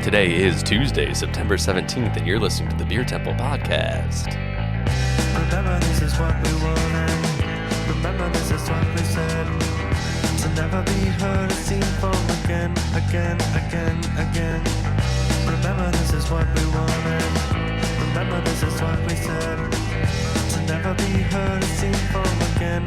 Today is Tuesday, September 17th, and you're listening to the Beer Temple Podcast. Remember, this is what we wanted. Remember, this is what we said. To never be heard or seen from again. Remember, this is what we wanted. Remember, this is what we said. To never be heard or seen from again.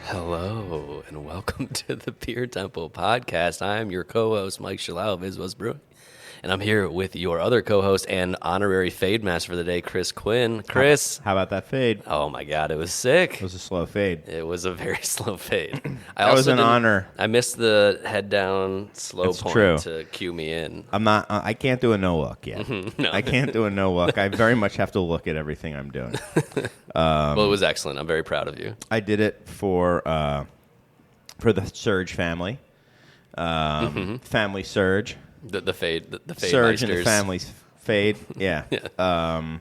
Hello, and welcome to the Beer Temple Podcast. I'm your co-host, Mike Shalau of Is Was Brewing, and I'm here with your other co-host and honorary fade master for the day, Chris Quinn. Chris. How about that fade? Oh my God, it was sick. It was a slow fade. It was a very slow fade. That was an honor. I missed the head down slow It's point true. to cue me in. I can't do a no look yet. No. I can't do a no look. I very much have to look at everything I'm doing. Well, it was excellent. I'm very proud of you. I did it for the Surge family. Family Surge. The fade Surge and the meisters. family's fade. Yeah.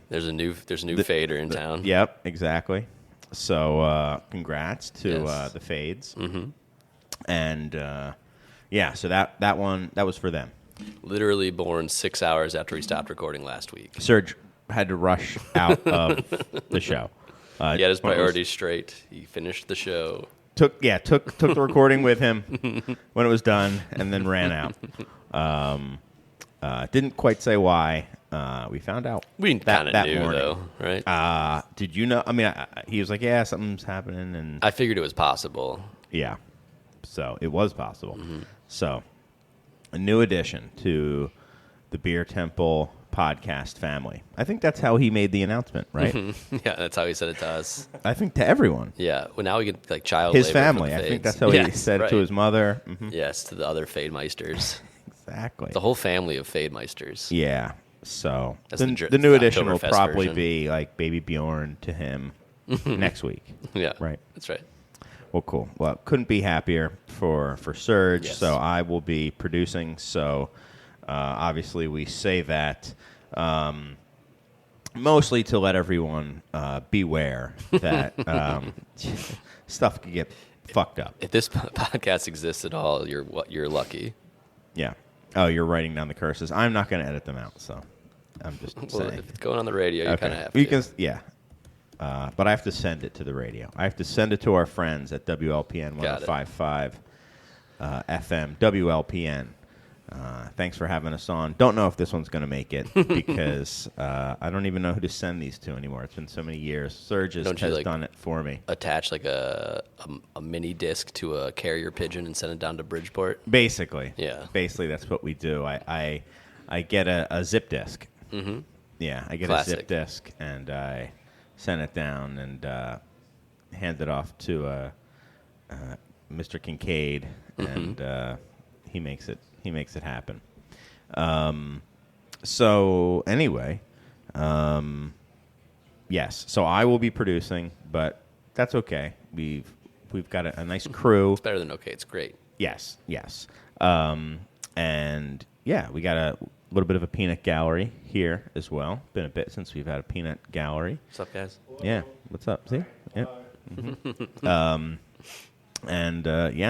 There's a new fader in town. Yep, exactly. So congrats to Yes. the fades. And so that one, that was for them. Literally born 6 hours after we stopped recording last week. Surge had to rush out of the show. He had his priorities straight. He finished the show. Took the recording with him when it was done, and then ran out. Didn't quite say why. We found out. We kind of knew, morning. though, right? Did you know? I mean, he was like, "Yeah, something's happening," and I figured it was possible. yeah, so it was possible. So, a new addition to the Beer Temple podcast family. I think that's how he made the announcement, right? Yeah, that's how he said it to us. I think to everyone. Yeah, well, now we get like child His labor family. for the I think fades. that's how he said it to his mother. Yes, to the other fade meisters. Exactly. The whole family of fade meisters. Yeah. So That's the new edition will Oktoberfest probably version. be like Baby Bjorn to him next week. Yeah, Right. That's right. Well, cool. Well, couldn't be happier for Surge. Yes. So I will be producing. So obviously we say that mostly to let everyone beware that stuff could get fucked up. If this podcast exists at all, you're lucky. Yeah. Oh, you're writing down the curses. I'm not going to edit them out. So I'm just Well, saying. if it's going on the radio, you kind of have You to. can, yeah. But I have to send it to the radio. I have to send it to our friends at WLPN Got it. 105.5 FM. WLPN. Thanks for having us on. Don't know if this one's going to make it because I don't even know who to send these to anymore. It's been so many years. Surge has done it for me. Attach like a mini disc to a carrier pigeon and send it down to Bridgeport. Basically. Yeah. Basically, that's what we do. I get a zip disk. Mm-hmm. Yeah, I get Classic. a zip disk, and I send it down and hand it off to Mr. Kincaid, and he makes it happen. So anyway, yes. So I will be producing, but that's okay. We've got a nice crew. It's better than okay. It's great. Yes. And yeah, we got a little bit of a peanut gallery here as well. Been a bit since we've had a peanut gallery. What's up, guys? Yeah. What's up? See? Yeah.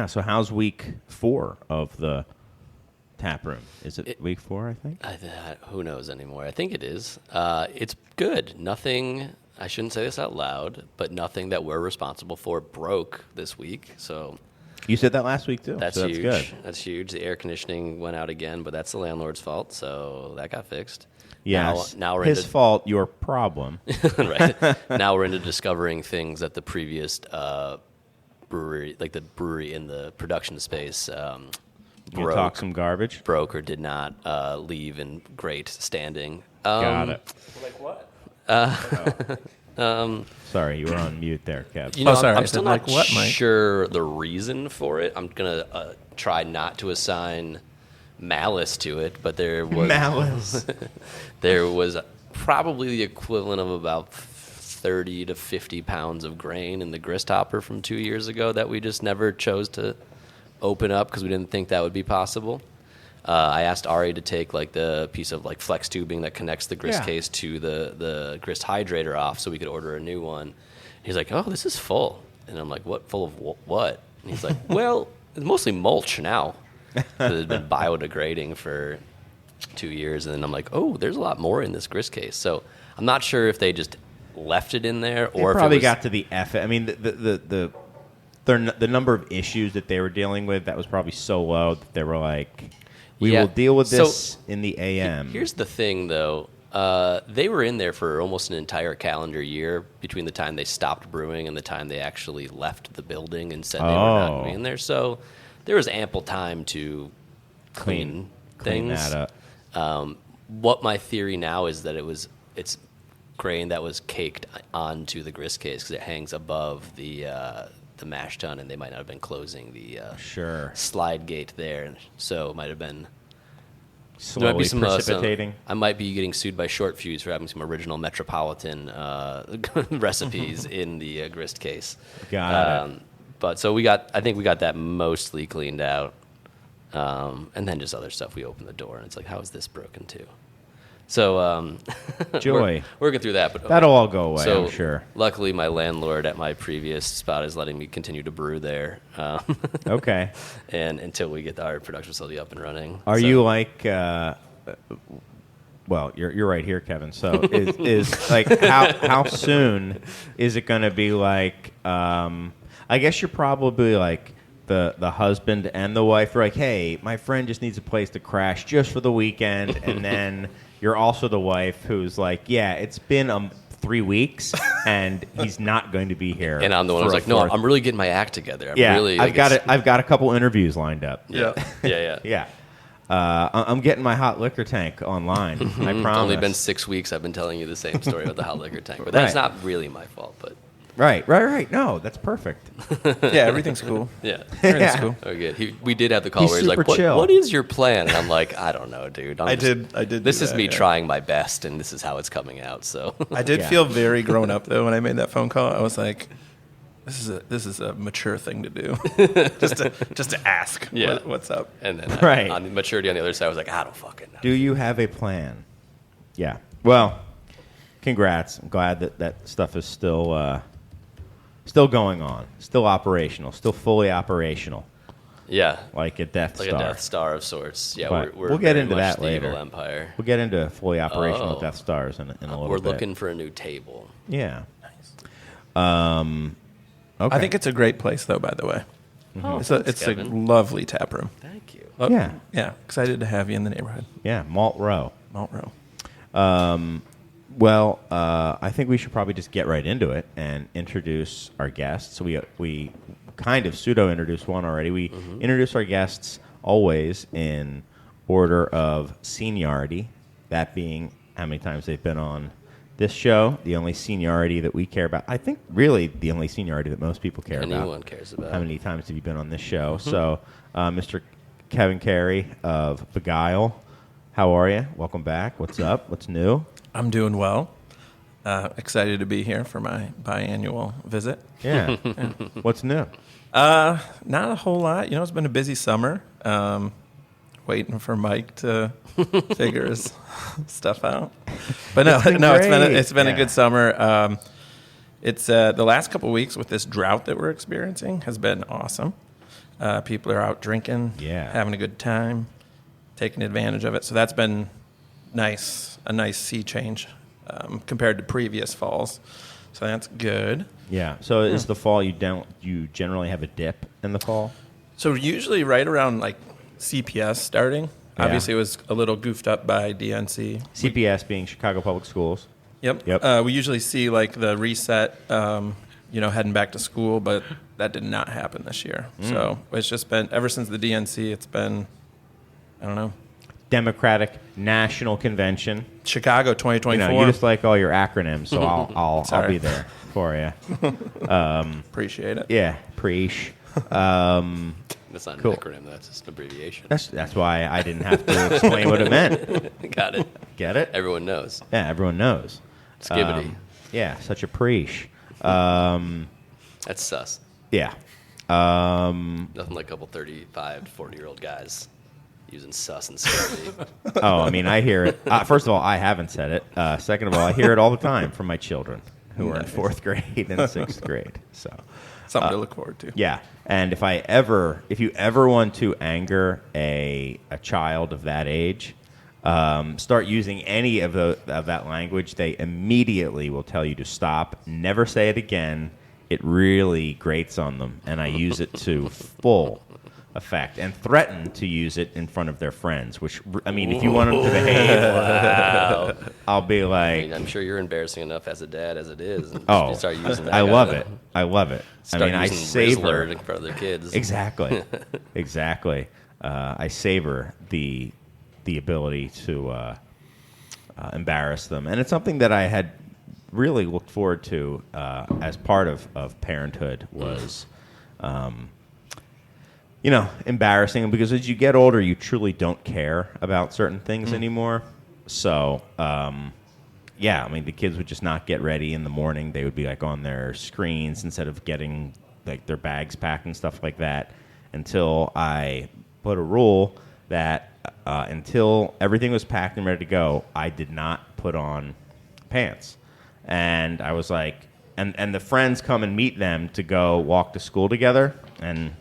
So how's week 4 of the tap room? Is it week 4, I think? Who knows anymore? I think it is. It's good. Nothing. I shouldn't say this out loud, but nothing that we're responsible for broke this week. So You said that last week, too. that's so huge. Good. That's huge. The air conditioning went out again, but that's the landlord's fault. So that got fixed. Yes. Now we're his into fault, your problem. right. Now we're into discovering things that the previous brewery, like the brewery in the production space, You talk some garbage? broke or did not leave in great standing. Got it. Like what? Sorry, you were on mute there, Kev. You know, sorry, I I'm still said, not like, what, Mike? sure the reason for it. I'm going to try not to assign malice to it, but there was Malice. there was probably the equivalent of about 30 to 50 pounds of grain in the grist hopper from 2 years ago that we just never chose to open up because we didn't think that would be possible. I asked Ari to take like the piece of like flex tubing that connects the grist case to the grist hydrator off so we could order a new one. He's like, oh, this is full. And I'm like, what? Full of what? And he's like, well, it's mostly mulch now. It has been biodegrading for 2 years. And then I'm like, oh, there's a lot more in this grist case. So I'm not sure if they just left it in there or it if probably it was, got to the F. I mean, the number of issues that they were dealing with, that was probably so low that they were like, we will deal with this in the AM. Here's the thing, though. They were in there for almost an entire calendar year between the time they stopped brewing and the time they actually left the building and said they were not going to be in there. So there was ample time to clean things. That up. What my theory now is that it's grain that was caked onto the grist case because it hangs above the mash tun, and they might not have been closing the slide gate there. So it might have been slowly precipitating. I might be getting sued by Short Fuse for having some original Metropolitan recipes in the grist case. Got it. But so I think we got that mostly cleaned out. And then just other stuff. We opened the door, and it's like, how is this broken too? So joy. We're working through that, but that'll all go away, so I'm sure. Luckily, my landlord at my previous spot is letting me continue to brew there. Okay. And until we get our production facility up and running. Are you like? Well, you're right here, Kevin. So is like how soon is it going to be like? I guess you're probably like the husband and the wife are like, hey, my friend just needs a place to crash just for the weekend, and then. You're also the wife who's like, yeah, it's been 3 weeks, and he's not going to be here. And I'm the one who's like, no, I'm really getting my act together. I've got a couple interviews lined up. Yeah. I'm getting my hot liquor tank online. I promise. It's only been 6 weeks. I've been telling you the same story about the hot liquor tank, but that's not really my fault. But Right. No, that's perfect. Yeah, everything's cool. Yeah. Everything's cool. Oh, good. We did have the call He's where he's like, super chill. what is your plan? And I'm like, I don't know, dude. I did. This do is that, me yeah. trying my best, and this is how it's coming out. So I did feel very grown up though when I made that phone call. I was like, this is a mature thing to do, just to ask what's up. And then Right. on the maturity on the other side, I was like, I don't fucking know. Do you have a plan? Yeah. Well, congrats. I'm glad that stuff is still going on, still operational, still fully operational. Yeah. Like a Death Star. Like a Death Star of sorts. Yeah, But we're we'll get very into much that the later. Evil Empire. We'll get into fully operational Death Stars in a little We're bit. looking for a new table. Yeah. Nice. Okay. I think it's a great place though. By the way, Oh, it's thanks, a Kevin. lovely tap room. Thank you. Yeah. Excited to have you in the neighborhood. Yeah. Malt Row. Malt Row. Well, I think we should probably just get right into it and introduce our guests. So we kind of pseudo-introduced one already. We introduce our guests always in order of seniority, that being how many times they've been on this show, the only seniority that we care about. I think really the only seniority that most people care about. Anyone cares about. How many times have you been on this show? So, Mr. Kevin Carey of Begyle, how are you? Welcome back. What's up? What's new? I'm doing well. Excited to be here for my biannual visit. Yeah. What's new? Not a whole lot. It's been a busy summer. Waiting for Mike to figure his stuff out. But it's been a good summer. It's the last couple of weeks with this drought that we're experiencing has been awesome. People are out drinking, having a good time, taking advantage of it. So that's been nice, a nice sea change compared to previous falls. So that's good. Yeah. So is the fall you generally have a dip in the fall? So usually right around like CPS starting. Yeah. Obviously, it was a little goofed up by DNC. CPS being Chicago Public Schools. Yep. We usually see like the reset, heading back to school, but that did not happen this year. So it's just been, ever since the DNC, it's been, I don't know. Democratic National Convention. Chicago 2024. You just like all your acronyms, so I'll be there for you. Appreciate it. Yeah, preach. That's not an Cool. acronym. That's just an abbreviation. That's why I didn't have to explain what it meant. Got it. Get it? Everyone knows. Yeah, everyone knows. Skibbity. Yeah, such a preach. That's sus. Yeah. Nothing like a couple 35 to 40-year-old guys using sus and skibbity. Oh, I mean, I hear it. First of all, I haven't said it. Second of all, I hear it all the time from my children who are in 4th grade and 6th grade. So Something to look forward to. yeah, and if you ever want to anger a child of that age, start using any of that language, they immediately will tell you to stop, never say it again. It really grates on them, and I use it to full effect and threaten to use it in front of their friends, which, I mean, if you want them to behave, I'll be I like, mean, I'm sure you're embarrassing enough as a dad as it is. And oh, you start using that I guy love to it. I love it. I start mean, I using savor Rizzler in front of their kids. Exactly. Exactly. I savor the ability to embarrass them. And it's something that I had really looked forward to as part of parenthood was, embarrassing them, because as you get older, you truly don't care about certain things anymore. So, yeah, I mean, the kids would just not get ready in the morning. They would be like on their screens instead of getting like their bags packed and stuff like that, until I put a rule that until everything was packed and ready to go, I did not put on pants. And I was like, and the friends come and meet them to go walk to school together, and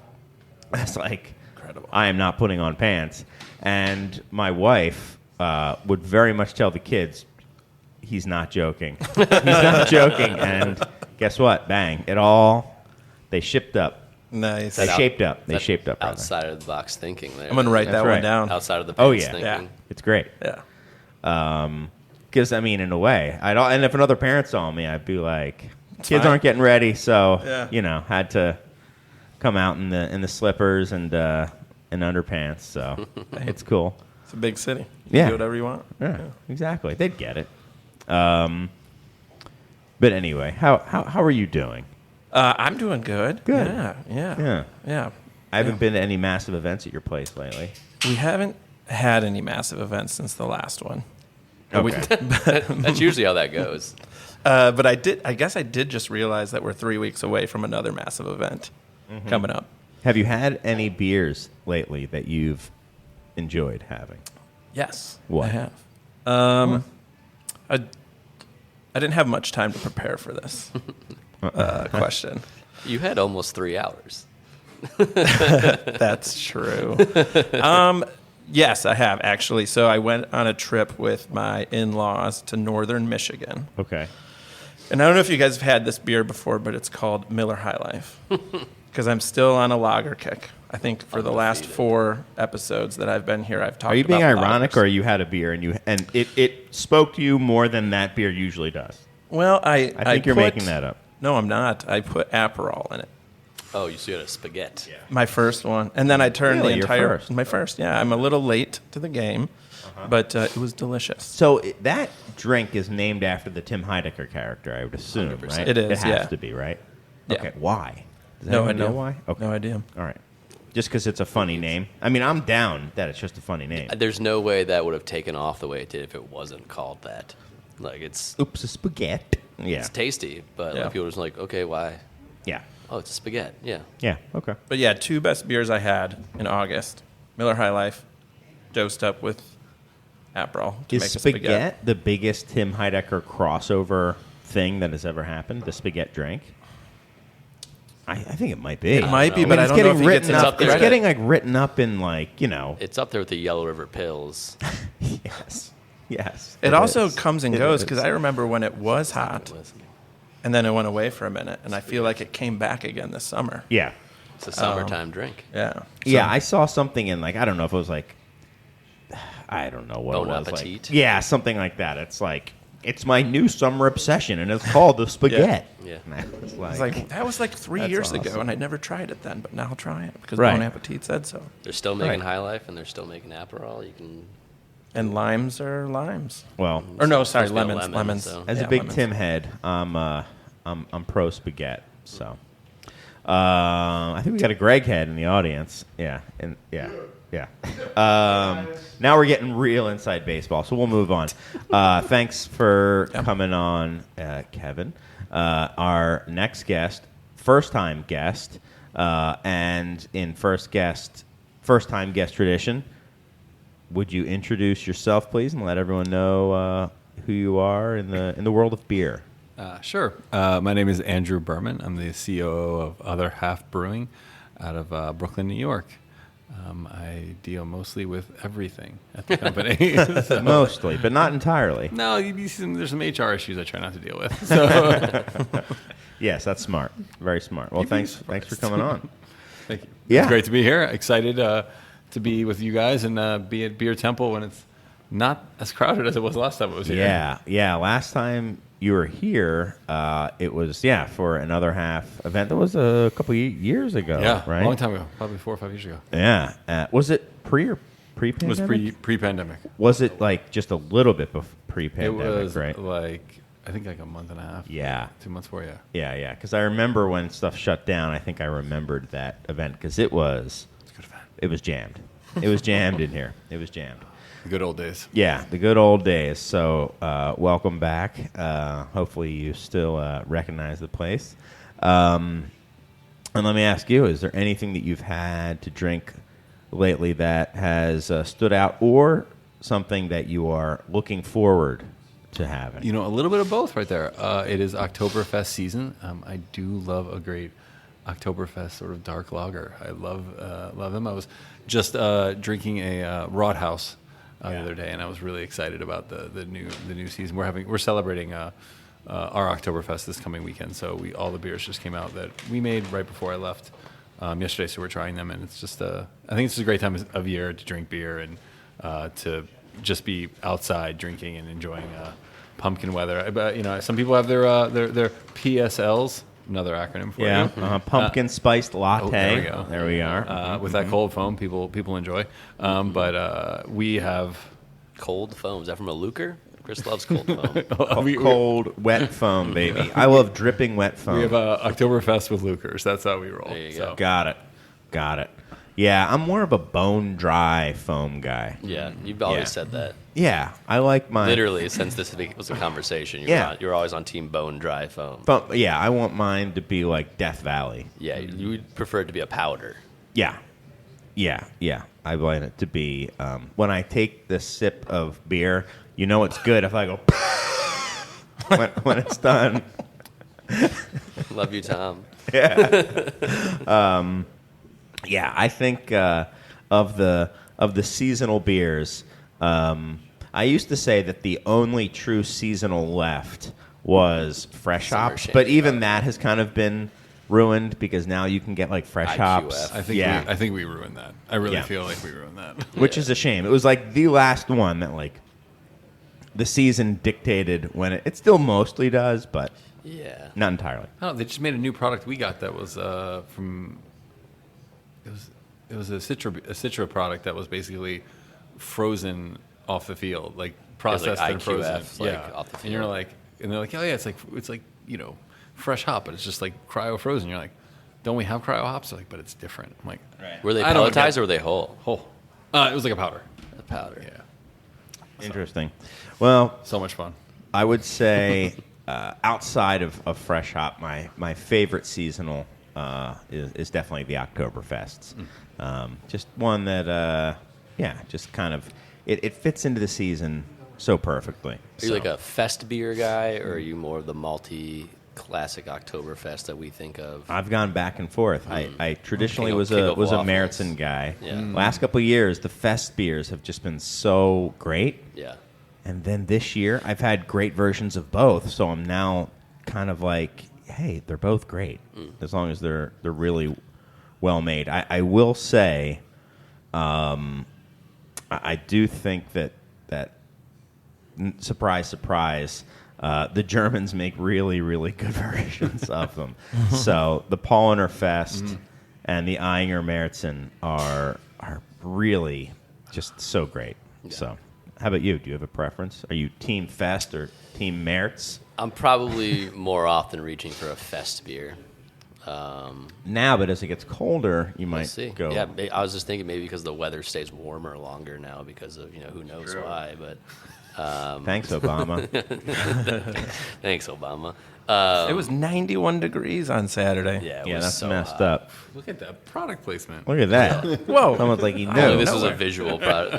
I was like, Incredible. I am not putting on pants. And my wife would very much tell the kids, he's not joking. He's not joking. And guess what? Bang. They shipped up. Nice. They shaped up. They That's shaped up. rather. Outside of the box thinking there. I'm going to write That's that right. one down. Outside of the Oh, pants yeah. thinking. Yeah. It's great. Yeah. Because, I mean, in a way, and if another parent saw me, I'd be like, kids aren't getting ready, so, had to come out in the slippers and underpants, so it's cool. It's a big city. You Yeah. can do whatever you want. Yeah, exactly. They'd get it. But anyway, how are you doing? I'm doing good. Good. Yeah. I haven't been to any massive events at your place lately. We haven't had any massive events since the last one. Okay. That's usually how that goes. But I guess I did just realize that we're 3 weeks away from another massive event coming up. Have you had any beers lately that you've enjoyed having? Yes. What? I have. I didn't have much time to prepare for this question. You had almost 3 hours. That's true. Yes, I have, actually. So I went on a trip with my in-laws to northern Michigan. Okay. And I don't know if you guys have had this beer before, but it's called Miller High Life. Because I'm still on a lager kick. I think for the last 4 episodes that I've been here, I've talked about Are you being ironic, lagers. or you had a beer and it spoke to you more than that beer usually does? Well, I think you're making that up. No, I'm not. I put Aperol in it. Oh, you had a spaghetti. Yeah. My first one. And then I turned Really? the Your entire... first? My first, yeah. I'm a little late to the game, but it was delicious. So that drink is named after the Tim Heidecker character, I would assume, 100%. right? It is, It has yeah. to be, right? Yeah. Okay, why? Does No anyone idea. know why? Okay. No idea. All right. Just because it's a funny name. I mean, I'm down that it's just a funny name. There's no way that would have taken off the way it did if it wasn't called that. Like, it's Oops, a spaghetti. Yeah. tasty, but Yeah. like, people are just like, okay, why? Yeah. Oh, it's a spaghetti. Yeah. Yeah. Okay. But yeah, 2 best beers I had in August. Miller High Life, dosed up with Aperol to Is make a spaghetti the biggest Tim Heidecker crossover thing that has ever happened? The spaghetti drink? I think it might be. It might be, I mean, but I it's don't know getting if he written gets enough up. It's credit. getting like written up in like It's up there with the Yellow River Pills. yes, yes. It also is. comes and It goes is. because I remember when it was hot and then it went away for a minute, and I feel like it came back again this summer. Yeah, It's a summertime drink. Yeah. yeah. I saw something in like I don't know if it was like I don't know what Bon it was. appetit? Like, yeah, something like that. It's like it's my new summer obsession, and it's called the spaghetti. Yeah. And I was It's like, that was like 3 That's years ago, awesome. and I never tried it then, but now I'll try it because Right. Bon Appetit said so. They're still making Right. High Life and they're still making Aperol. You can. And limes are limes. well, Or no, sorry, Supposed to be a lemons. lemon, Lemons. so- as Yeah, a big lemons. Tim head, I'm pro spaghetti. So, I think we got a Greg head in the audience. Yeah, yeah. Now we're getting real inside baseball, so we'll move on. Thanks for coming on, Kevin. Our next guest, first-time guest, and in first-time guest tradition, would you introduce yourself, please, and let everyone know who you are in the world of beer? Sure. My name is Andrew Burman. I'm the COO of Other Half Brewing out of Brooklyn, New York. I deal mostly with everything at the company. So, Mostly, but not entirely. no, there's some HR issues I try not to deal with. So, Yes, that's smart. Very smart. Well, thanks for coming on. thank you. Yeah. It's great to be here. Excited to be with you guys and be at Beer Temple when it's not as crowded as it was last time it was here. Yeah. Last time you were here, it was for another half event. That was a couple years ago. Yeah, right? a long time ago, probably 4 or 5 years ago. Yeah. Was it pre or pre-pandemic? It was pre-pandemic. Was it like just a little bit pre-pandemic? It was right? I think like a month and a half. Yeah. 2 months before, yeah. Yeah. Because I remember when stuff shut down. I think I remembered that event because it was. It's a good event. It was jammed. It was jammed in here. It was jammed. The good old days. Yeah, the good old days. So welcome back. Hopefully you still recognize the place. And let me ask you, is there anything that you've had to drink lately that has stood out or something that you are looking forward to having? You know, a little bit of both right there. It is Oktoberfest season. I do love a great Oktoberfest sort of dark lager. I love them. I was just drinking a Rodhaus the other day, and I was really excited about the new season. We're celebrating our Oktoberfest this coming weekend. So all the beers just came out that we made right before I left yesterday. So we're trying them, and it's just I think it's a great time of year to drink beer and to just be outside drinking and enjoying pumpkin weather. But some people have their PSLs. Another acronym for you. Pumpkin spiced latte. there we go. There we are. With that cold foam, people enjoy. But we have Cold foam. Is that from a Lucre? Chris loves cold foam. Cold, wet foam, baby. I love dripping wet foam. we have Oktoberfest with Lucers. That's how we roll. There you So. go. Got it. Yeah, I'm more of a bone dry foam guy. Yeah, you've always Yeah. said that. Yeah, I like my Literally, since this was a conversation, you're always on team bone dry foam. Yeah, I want mine to be like Death Valley. Yeah, you would prefer it to be a powder. Yeah. I want it to be when I take the sip of beer, it's good if I go when it's done. Love you, Tom. Yeah, I think of the seasonal beers. I used to say that the only true seasonal left was fresh Summer hops, Shade, but even that has kind of been ruined because now you can get like fresh IQF. hops. I think we ruined that. I really feel like we ruined that. Which is a shame. It was like the last one that like the season dictated when it still mostly does, but Yeah. not entirely. I don't know, they just made a new product we got that was from. It was a Citra product that was basically frozen off the field, like processed and frozen. IQF, like, off the And you're field. like, and they're like, oh yeah, it's like fresh hop, but it's just like cryo frozen. You're like, don't we have cryo hops? They're like, but it's different. I'm like, Were they I don't pelletized get- or were they whole? whole. It was like a powder. The powder. Yeah, Interesting. Well, so much fun. I would say outside of fresh hop, my favorite seasonal is definitely the Oktoberfests. Just one that, just kind of it fits into the season so perfectly. Are you like a fest beer guy, or are you more of the malty classic Oktoberfest that we think of? I've gone back and forth. I traditionally King of was a waffles. Märzen guy. Yeah. Last couple of years, the fest beers have just been so great. Yeah. And then this year, I've had great versions of both. So I'm now kind of like, hey, they're both great as long as they're really well made. I will say, I do think that surprise, surprise, the Germans make really, really good versions of them. So the Paulaner Fest and the Eyinger Märzen are really just so great. Yeah. So how about you? Do you have a preference? Are you Team Fest or Team März? I'm probably more often reaching for a fest beer. Now, but as it gets colder, you We'll might see. go. Yeah, I was just thinking maybe because the weather stays warmer longer now because of who knows why. But Thanks, Obama. thanks, Obama. It was 91 degrees on Saturday. Yeah, it Yeah, was that's so messed hot. up. Look at that product placement. Look at that. Whoa. Someone's like he knew. Only this was nowhere. a visual product.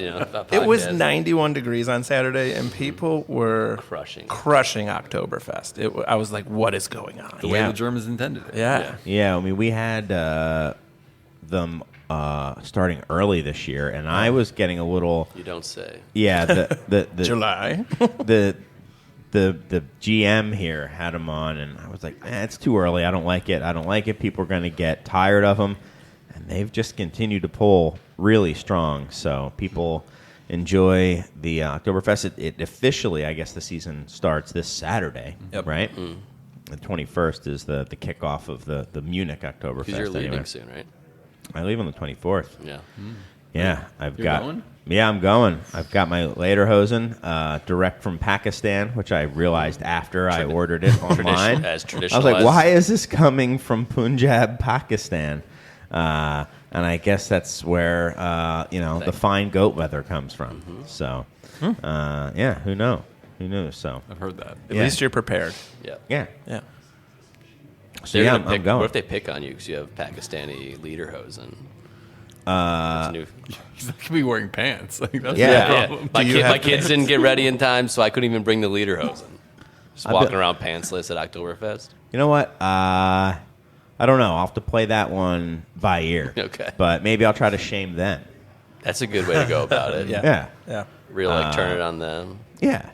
It was podcast. 91 degrees on Saturday, and people were Crushing. Oktoberfest. I was like, what is going on? The way the Germans intended it. Yeah. Yeah, I mean, we had them starting early this year, and I was getting a little. You don't say. Yeah, the July. the GM here had them on, and I was like, it's too early. I don't like it. People are going to get tired of them, and they've just continued to pull really strong. So people enjoy the Oktoberfest. It officially, I guess, the season starts this Saturday, Yep. right? The 21st is the kickoff of the Munich Oktoberfest. Because you're leaving anyway. soon, right? I leave on the 24th. Yeah. Yeah, You're going? Yeah, I'm going. I've got my lederhosen direct from Pakistan, which I realized after I ordered it online. As I was traditionalized. like, why is this coming from Punjab, Pakistan? And I guess that's where the fine goat leather comes from. Mm-hmm. So, yeah, who knows? Who knew? So, I've heard that. At Yeah. least you're prepared. Yeah. yeah. Yeah. So They're yeah, gonna I'm pick, going. What if they pick on you because you have Pakistani lederhosen? New. He's not gonna be wearing pants. Like, that's Yeah. the Yeah. problem. My kids didn't get ready in time, so I couldn't even bring the lederhosen. Just I walking bet- around pantsless at Oktoberfest. You know what? I don't know. I'll have to play that one by ear. Okay. But maybe I'll try to shame them. That's a good way to go about it. Yeah. Yeah. Yeah. Real turn it on them. Yeah.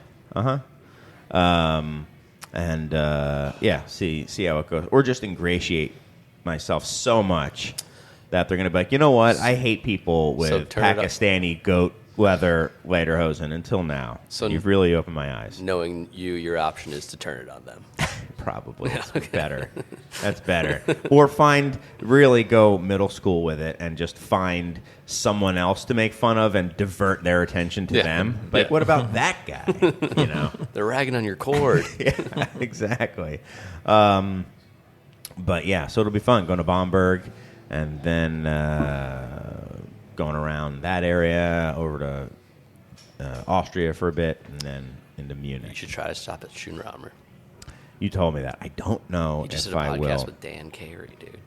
See how it goes, or just ingratiate myself so much that they're going to be like, you know what? I hate people with So turn it up. Pakistani goat leather lederhosen until now. So You've really opened my eyes. Knowing your option is to turn it on them. Probably that's better. That's better. Or really go middle school with it and just find someone else to make fun of and divert their attention to Yeah. them. Like, Yeah. what about that guy? They're ragging on your cord. Yeah, exactly. But yeah, so it'll be fun going to Bamberg and then going around that area over to Austria for a bit and then into Munich. You should try to stop at Schönraumer. You told me that. I don't know You just if did a I podcast will. with Dan Carey, dude.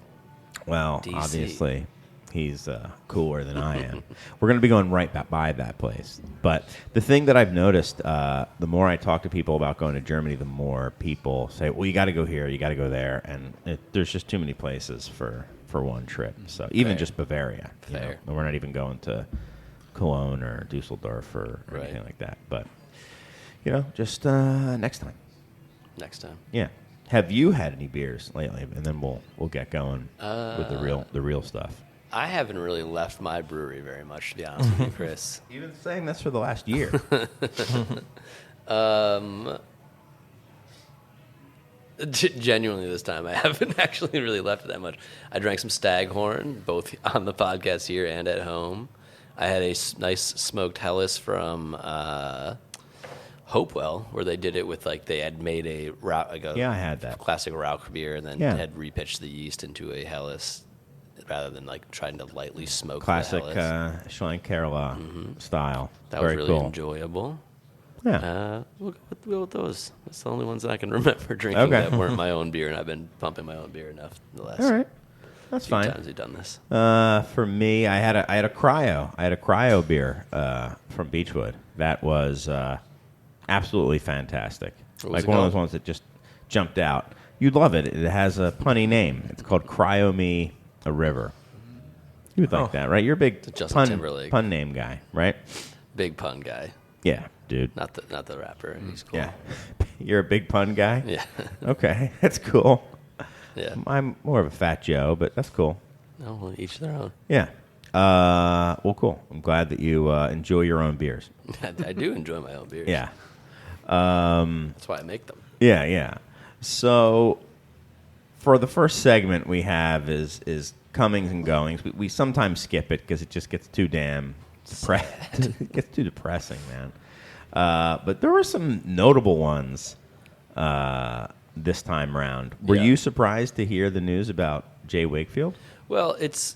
Well, DC. obviously, he's cooler than I am. We're going to be going right by that place. But the thing that I've noticed, the more I talk to people about going to Germany, the more people say, well, you got to go here, you got to go there. And there's just too many places for one trip. So even Fair. just Bavaria. Fair. And we're not even going to Cologne or Dusseldorf or Right. anything like that. But, just next time. Next time. Yeah. Have you had any beers lately? And then we'll get going with the real stuff. I haven't really left my brewery very much, to be honest with you, Chris. You've been saying this for the last year. Genuinely, this time I haven't actually really left it that much. I drank some Staghorn, both on the podcast here and at home. I had a nice smoked Helles from Hopewell, where they did it with they had made a Yeah, I had that. classic Rauch beer, and then Yeah. had repitched the yeast into a Helles rather than trying to lightly smoke Classic the Helles. Schlenkerla style. That Very was really cool. enjoyable. Yeah. We'll go with those. That's the only ones that I can remember drinking Okay. that weren't my own beer, and I've been pumping my own beer enough the last All right. That's few fine. times we've done this. For me, I had a cryo. I had a cryo beer from Beechwood. That was absolutely fantastic. What was Like it one of called? those ones that just jumped out. You'd love it. It has a punny name. It's called Cryo Me a River. You would like that, right? You're a big Justin Timberlake. pun name guy, right? Big pun guy, Yeah, dude. not the rapper. He's cool. Yeah. You're a big pun guy? Yeah. Okay, that's cool. Yeah. I'm more of a fat Joe, but that's cool. No, well, each their own. Yeah. Well, cool. I'm glad that you enjoy your own beers. I do enjoy my own beers. Yeah. That's why I make them. Yeah. So, for the first segment we have is comings and goings. We sometimes skip it because it just gets too damn it gets too depressing, man. But there were some notable ones this time round. Were Yeah. you surprised to hear the news about Jay Wakefield? Well, it's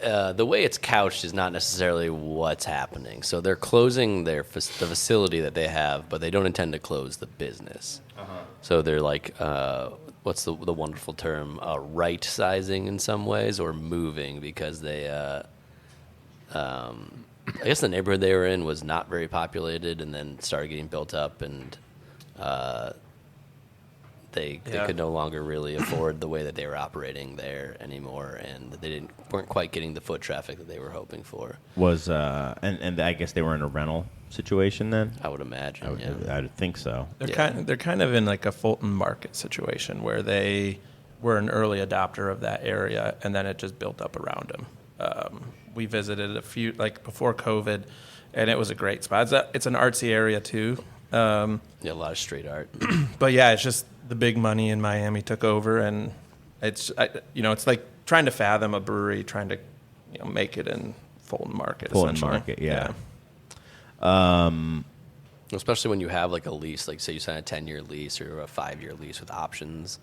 the way it's couched is not necessarily what's happening. So they're closing the facility that they have, but they don't intend to close the business. So they're like, what's the wonderful term? Right sizing in some ways, or moving, because they, I guess the neighborhood they were in was not very populated, and then started getting built up, and they could no longer really afford the way that they were operating there anymore, and they weren't quite getting the foot traffic that they were hoping for. Was and I guess they were in a rental situation then. I would imagine. I would think so. They're kind of in like a Fulton Market situation where they were an early adopter of that area, and then it just built up around them. We visited a few, like before COVID, and it was a great spot. It's an artsy area too. Yeah, a lot of street art. But yeah, it's just the big money in Miami took over, and it's like trying to fathom a brewery trying to make it in Fulton Market. Fulton essentially. Market, yeah. Especially when you have like a lease, like say you sign a 10-year lease or a 5-year lease with options,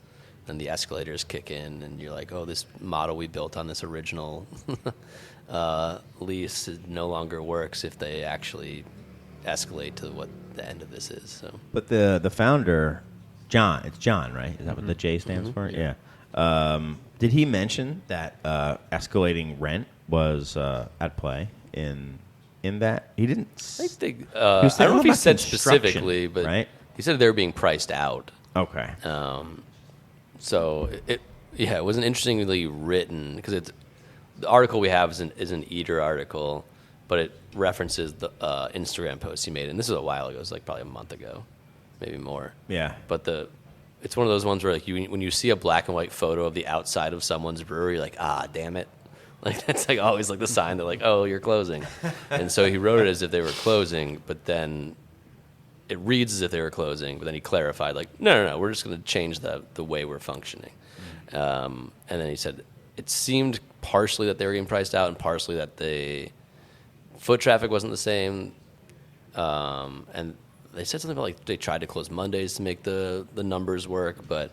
and the escalators kick in, and you're like, oh, this model we built on this original lease no longer works if they actually escalate to what the end of this is. So, But the founder, John, it's John, right? Is that what the J stands for? Yeah. Did he mention that escalating rent was at play in that? He didn't. I think was I saying don't know if he about said construction, specifically, but right? he said they were being priced out. Okay. So it was an interestingly written, because the article we have is an Eater article, but it references the Instagram post he made, and this is a while ago. It was like probably a month ago, maybe more. Yeah. But it's one of those ones where like when you see a black and white photo of the outside of someone's brewery, you're like, ah, damn it. Like that's like always like the sign that like, oh, you're closing. And so he wrote it as if they were closing, but then it reads as if they were closing, but then he clarified like, no, we're just going to change the way we're functioning. And then he said it seemed partially that they were getting priced out and partially that the foot traffic wasn't the same. And they said something about like they tried to close Mondays to make the numbers work, but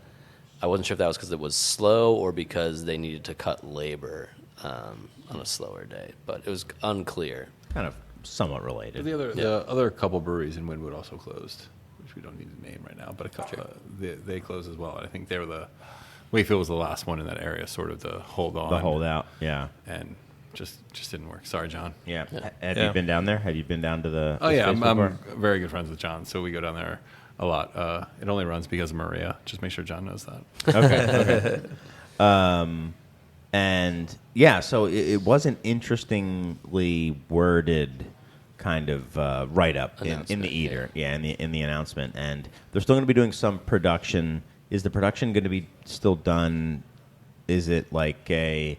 I wasn't sure if that was because it was slow or because they needed to cut labor on a slower day. But it was unclear. Kind of somewhat related. The other couple breweries in Wynwood also closed, which we don't need to name right now, but a couple, they closed as well. I think they were Wakefield was the last one in that area, sort of to hold on. The holdout, yeah. And just didn't work. Sorry, John. Yeah. Have you been down there? Have you been down to the Oh, yeah. space I'm before? very good friends with John, so we go down there a lot. It only runs because of Maria. Just make sure John knows that. Okay. And yeah, so it was an interestingly worded kind of write-up in the Eater, in the announcement. And they're still going to be doing some production. Is the production going to be still done? Is it like an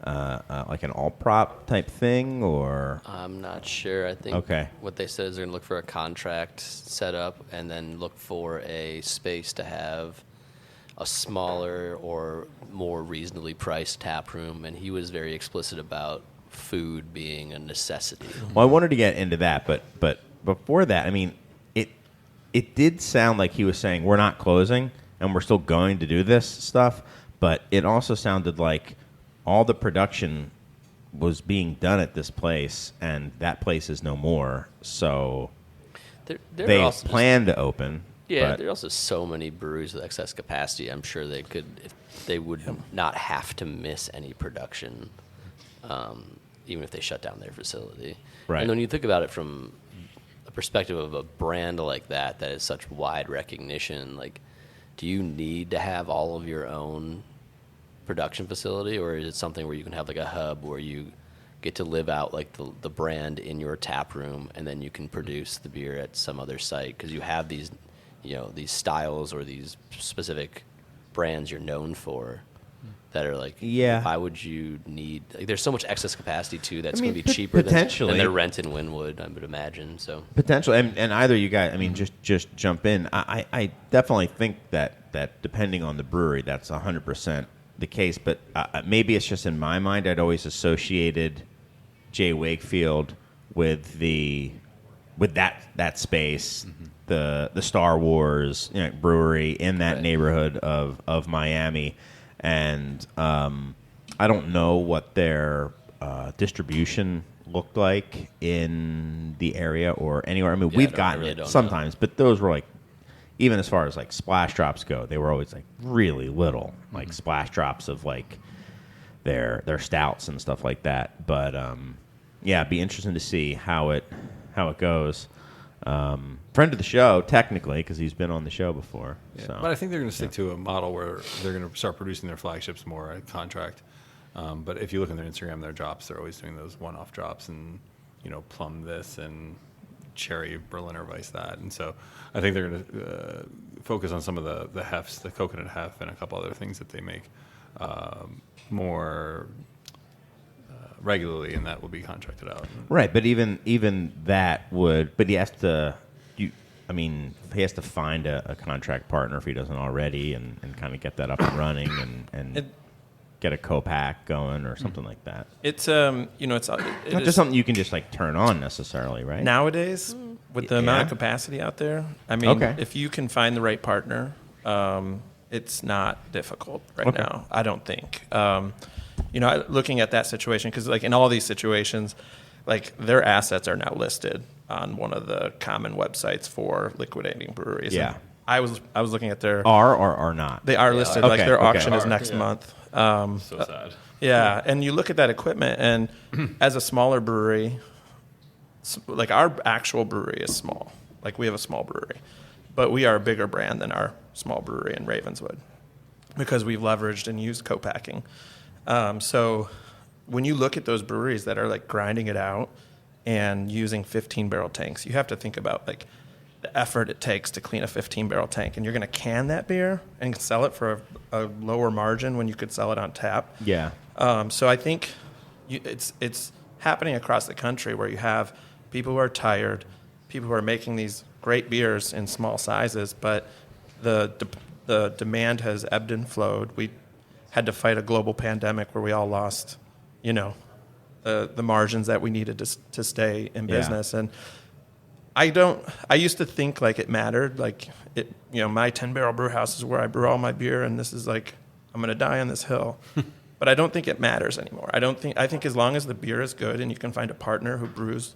all prop type thing, or? I'm not sure. I think what they said is they're going to look for a contract set up and then look for a space to have a smaller or more reasonably priced tap room. And he was very explicit about food being a necessity. Well, I wanted to get into that, but before that, I mean, it did sound like he was saying we're not closing and we're still going to do this stuff, but it also sounded like all the production was being done at this place, and that place is no more. So they plan to open. Yeah, there are also so many breweries with excess capacity. I'm sure they could, if they would not have to miss any production, even if they shut down their facility. Right. And when you think about it from a perspective of a brand like that is such wide recognition, like, do you need to have all of your own production facility, or is it something where you can have like a hub where you get to live out like the brand in your tap room, and then you can produce the beer at some other site because you have these, these styles or these specific brands you're known for that are like, why would you need, like, there's so much excess capacity too that's going to be cheaper than their rent in Wynwood, I would imagine. So potentially, and either you guys, I mean, just jump in. I definitely think that depending on the brewery, that's 100% the case. But maybe it's just in my mind, I'd always associated Jay Wakefield with that space the Star Wars brewery in that neighborhood of Miami, and I don't know what their distribution looked like in the area or anywhere. I mean, we've gotten it sometimes, but those were like, even as far as like splash drops go, they were always like really little, like splash drops of like their stouts and stuff like that. But yeah, it'd be interesting to see how it goes. Friend of the show, technically, because he's been on the show before. Yeah. So. But I think they're going to stick to a model where they're going to start producing their flagships more at contract. But if you look on their Instagram, their drops, they're always doing those one-off drops and, plum this and cherry Berliner Weiss that. And so I think they're going to focus on some of the hefts, the coconut hef, and a couple other things that they make more regularly, and that will be contracted out. Right, but even that would, but he has to, he has to find a contract partner if he doesn't already, and kind of get that up and running, and get a co-pack going or something like that. It's not just something you can just like turn on necessarily, right? Nowadays, with the amount of capacity out there, if you can find the right partner, it's not difficult now. I don't think. Looking at that situation, because like in all these situations, like their assets are now listed on one of the common websites for liquidating breweries. Yeah. And I was looking at their Are or are not? They are listed. Okay, like their okay. auction is next month. So sad. Yeah, and you look at that equipment, and as a smaller brewery, like our actual brewery is small. Like we have a small brewery, but we are a bigger brand than our small brewery in Ravenswood because we've leveraged and used co-packing. So when you look at those breweries that are like grinding it out and using 15-barrel tanks, you have to think about like the effort it takes to clean a 15-barrel tank, and you're going to can that beer and sell it for a lower margin when you could sell it on tap. Yeah. So I think it's happening across the country where you have people who are tired, people who are making these great beers in small sizes, but the demand has ebbed and flowed. We had to fight a global pandemic where we all lost, the margins that we needed to stay in business. And I used to think like it mattered, like it, my 10-barrel brew house is where I brew all my beer, and this is like, I'm going to die on this hill. But I don't think it matters anymore. I think as long as the beer is good and you can find a partner who brews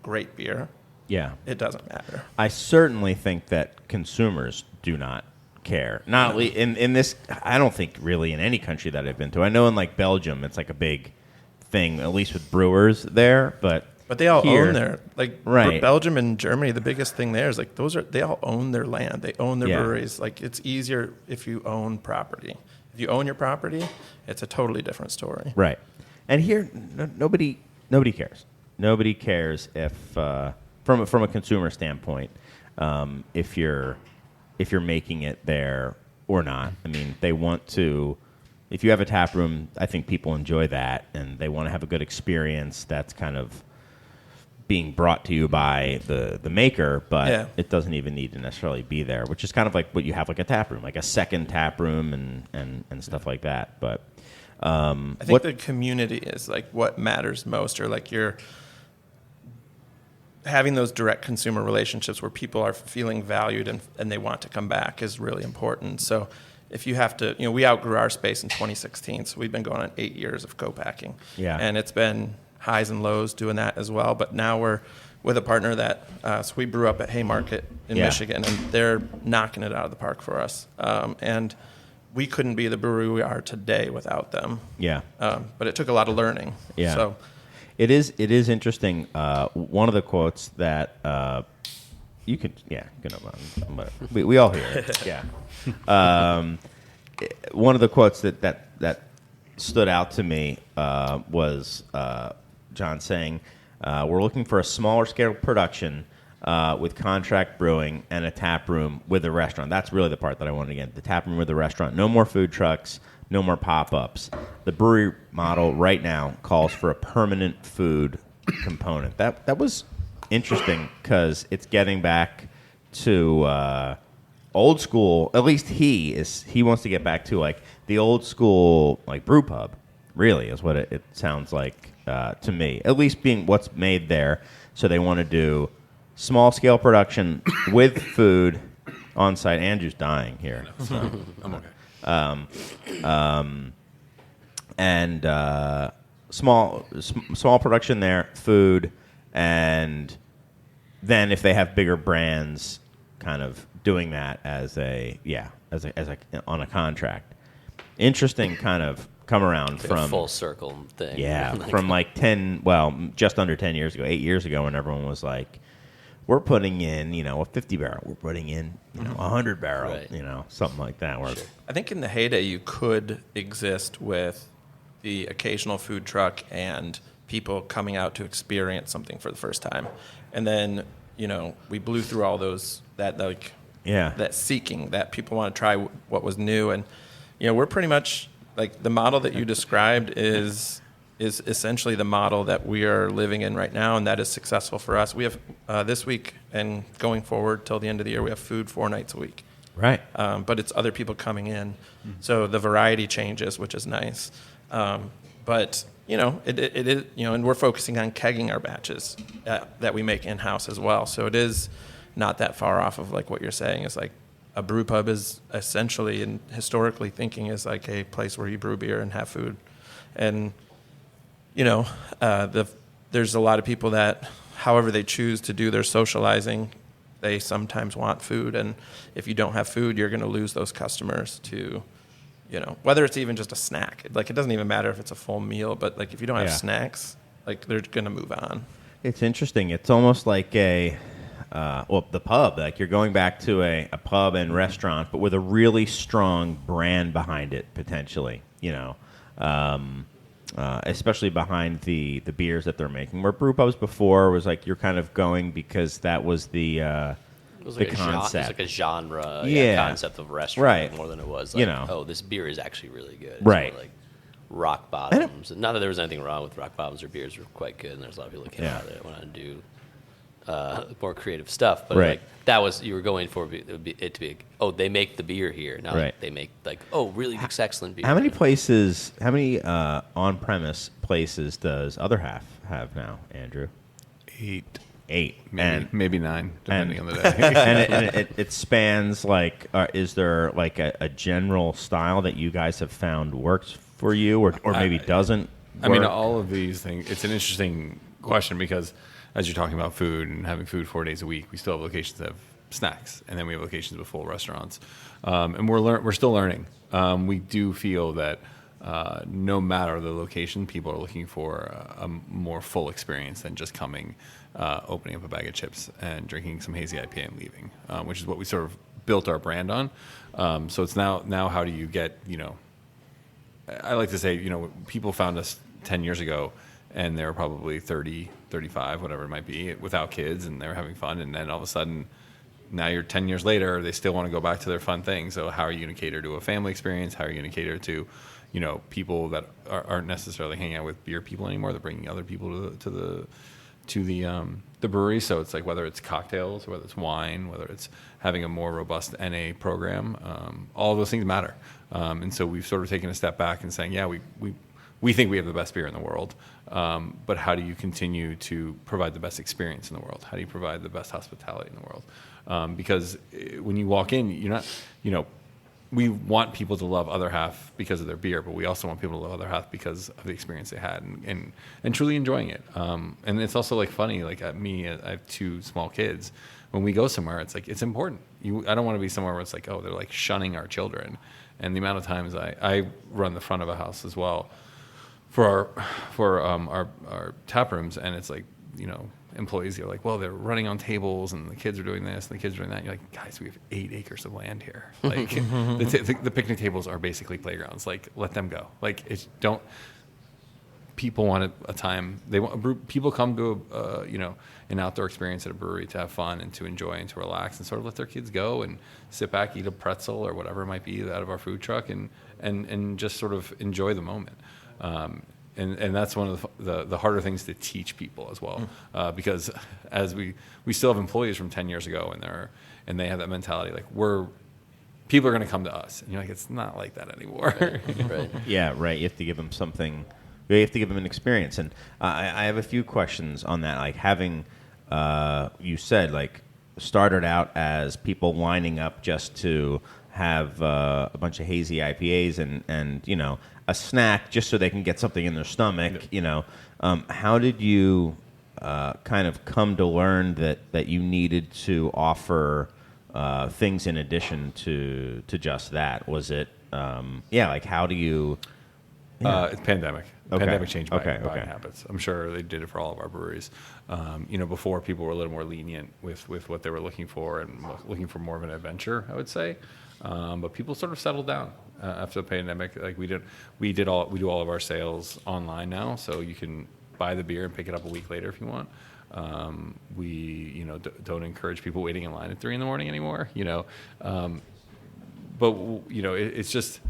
great beer, it doesn't matter. I certainly think that consumers do not care. Not in this, I don't think really in any country that I've been to. I know in like Belgium, it's like a big thing, at least with brewers there, but they all here, own their, like, right. Belgium and Germany, the biggest thing there is like they all own their land. They own their breweries. Like it's easier if you own property. If you own your property, it's a totally different story. Right. And here, nobody cares. Nobody cares if, from a consumer standpoint, if you're making it there or not. I mean, they want to. If you have a tap room, I think people enjoy that, and they want to have a good experience. That's kind of being brought to you by the maker, but it doesn't even need to necessarily be there, which is kind of like what you have like a tap room, like a second tap room and stuff like that. But I think the community is like what matters most, or like you're having those direct consumer relationships where people are feeling valued and they want to come back is really important. So if you have to, we outgrew our space in 2016, so we've been going on 8 years of co-packing. Yeah. And it's been highs and lows doing that as well. But now we're with a partner that, so we brew up at Haymarket in Michigan, and they're knocking it out of the park for us. And we couldn't be the brewery we are today without them. Yeah. But it took a lot of learning. Yeah. So it is interesting. One of the quotes that you could, we all hear it. Yeah. One of the quotes that stood out to me was John saying, we're looking for a smaller scale production with contract brewing and a tap room with a restaurant. That's really the part that I wanted to get. The tap room with a restaurant. No more food trucks. No more pop-ups. The brewery model right now calls for a permanent food component. That was interesting because it's getting back to old school. At least he wants to get back to like the old school like brew pub. Really is what it sounds like to me. At least being what's made there. So they want to do small scale production with food on site. Andrew's dying here. So. I'm okay. And small production there, food, and then if they have bigger brands, kind of doing that as a on a contract. Interesting kind of come around Like from a full circle thing. yeah, from like just under 10 years ago, 8 years ago, when everyone was like, we're putting in, a 50 barrel, we're putting in, a 100 barrel, Right. Something like that. Where I think in the heyday you could exist with the occasional food truck and people coming out to experience something for the first time. And then, we blew through all that seeking that people want to try what was new. And, we're pretty much like the model that you described is essentially the model that we are living in right now, and that is successful for us. We have this week and going forward till the end of the year, we have food 4 nights a week. right. But it's other people coming in, so the variety changes, which is nice. But it is and we're focusing on kegging our batches that we make in house as well. So it is not that far off of like what you're saying. Is like a brew pub is essentially and historically thinking is like a place where you brew beer and have food, and there's a lot of people that, however they choose to do their socializing, they sometimes want food. And if you don't have food, you're going to lose those customers to, whether it's even just a snack. Like, it doesn't even matter if it's a full meal, but like if you don't have snacks, like they're going to move on. It's interesting. It's almost like the pub. Like you're going back to a pub and restaurant, but with a really strong brand behind it, potentially, especially behind the beers that they're making. Where brew pubs before was like you're kind of going because that was the It was like the concept. It was like a genre Yeah. concept of restaurant Right. more than it was like, You know. this beer is actually really good. It's Right. more like rock bottoms. Not that there was anything wrong with rock bottoms. Their beers were quite good, and there's a lot of people that came Yeah. out of there that wanted to do more creative stuff. But Right. like that was, you were going for it to be, they make the beer here. Now Right. they make like, really excellent beer. How many on-premise places does Other Half have now, Andrew? 8, 8. maybe 9, depending on the day. and it spans like, is there like a general style that you guys have found works for you, or maybe doesn't? I mean, work? all of these things. It's an interesting question because as you're talking about food and having food 4 days a week, we still have locations that have snacks, and then we have locations with full restaurants, and we're still learning. We do feel that no matter the location, people are looking for a more full experience than just coming, opening up a bag of chips and drinking some hazy IPA and leaving, which is what we sort of built our brand on. So it's now how do you get, I like to say, people found us 10 years ago and they were probably 30, 35, whatever it might be, without kids, and they were having fun. And then all of a sudden, now you're 10 years later, they still want to go back to their fun thing. So how are you going to cater to a family experience? How are you going to cater to, people that aren't necessarily hanging out with beer people anymore? They're bringing other people to the brewery. So it's like whether it's cocktails, whether it's wine, whether it's having a more robust NA program, all of those things matter. And so we've sort of taken a step back and saying, yeah, we think we have the best beer in the world, but how do you continue to provide the best experience in the world? How do you provide the best hospitality in the world? Because when you walk in, you're not, we want people to love Other Half because of their beer, but we also want people to love Other Half because of the experience they had and truly enjoying it. And it's also like funny, like I have 2 small kids. When we go somewhere, it's like, it's important. I don't want to be somewhere where it's like, they're like shunning our children. And the amount of times I run the front of a house as well for our tap rooms, and it's like, employees are like, well, they're running on tables and the kids are doing this and the kids are doing that. You're like, guys, we have 8 acres of land here. Like the picnic tables are basically playgrounds. Like, let them go. Like, people want a time. People come to an outdoor experience at a brewery to have fun and to enjoy and to relax and sort of let their kids go and sit back, eat a pretzel or whatever it might be out of our food truck and just sort of enjoy the moment. And that's one of the harder things to teach people as well, because as we still have employees from 10 years ago and they have that mentality like people are going to come to us, and you're like, it's not like that anymore. Right. Yeah, right. You have to give them something. You have to give them an experience. And I have a few questions on that, like having you said like started out as people lining up just to have a bunch of hazy IPAs and you know, a snack just so they can get something in their stomach. Yeah. You know, how did you kind of come to learn that you needed to offer things in addition to just that? Was it like how do you? It's pandemic. Okay. Pandemic changed buying Okay. habits. I'm sure they did it for all of our breweries. You know, before people were a little more lenient with what they were looking for and looking for more of an adventure, I would say. But people sort of settled down after the pandemic. Like we do all of our sales online now, so you can buy the beer and pick it up a week later if you want. We don't encourage people waiting in line at 3 a.m. anymore. You know, but you know it's just.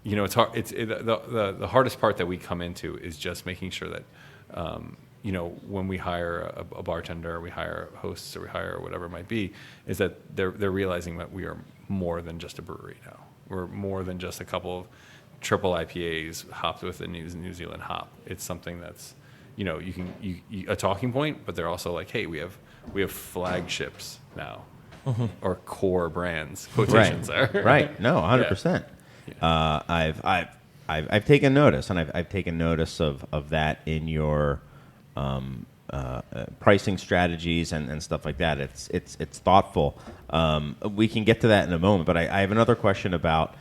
You know, it's hard. The hardest part that we come into is just making sure that, you know, when we hire a bartender, or we hire hosts, or we hire whatever it might be, is that they're realizing that we are more than just a brewery now. We're more than just a couple of triple IPAs hopped with a New Zealand hop. It's something that's, you know, a talking point, but they're also like, hey, we have flagships now, or core brands. Quotations there. Right. No, 100%. I've taken notice, and I've taken notice of that in your pricing strategies and stuff like that. It's thoughtful. We can get to that in a moment, but I have another question about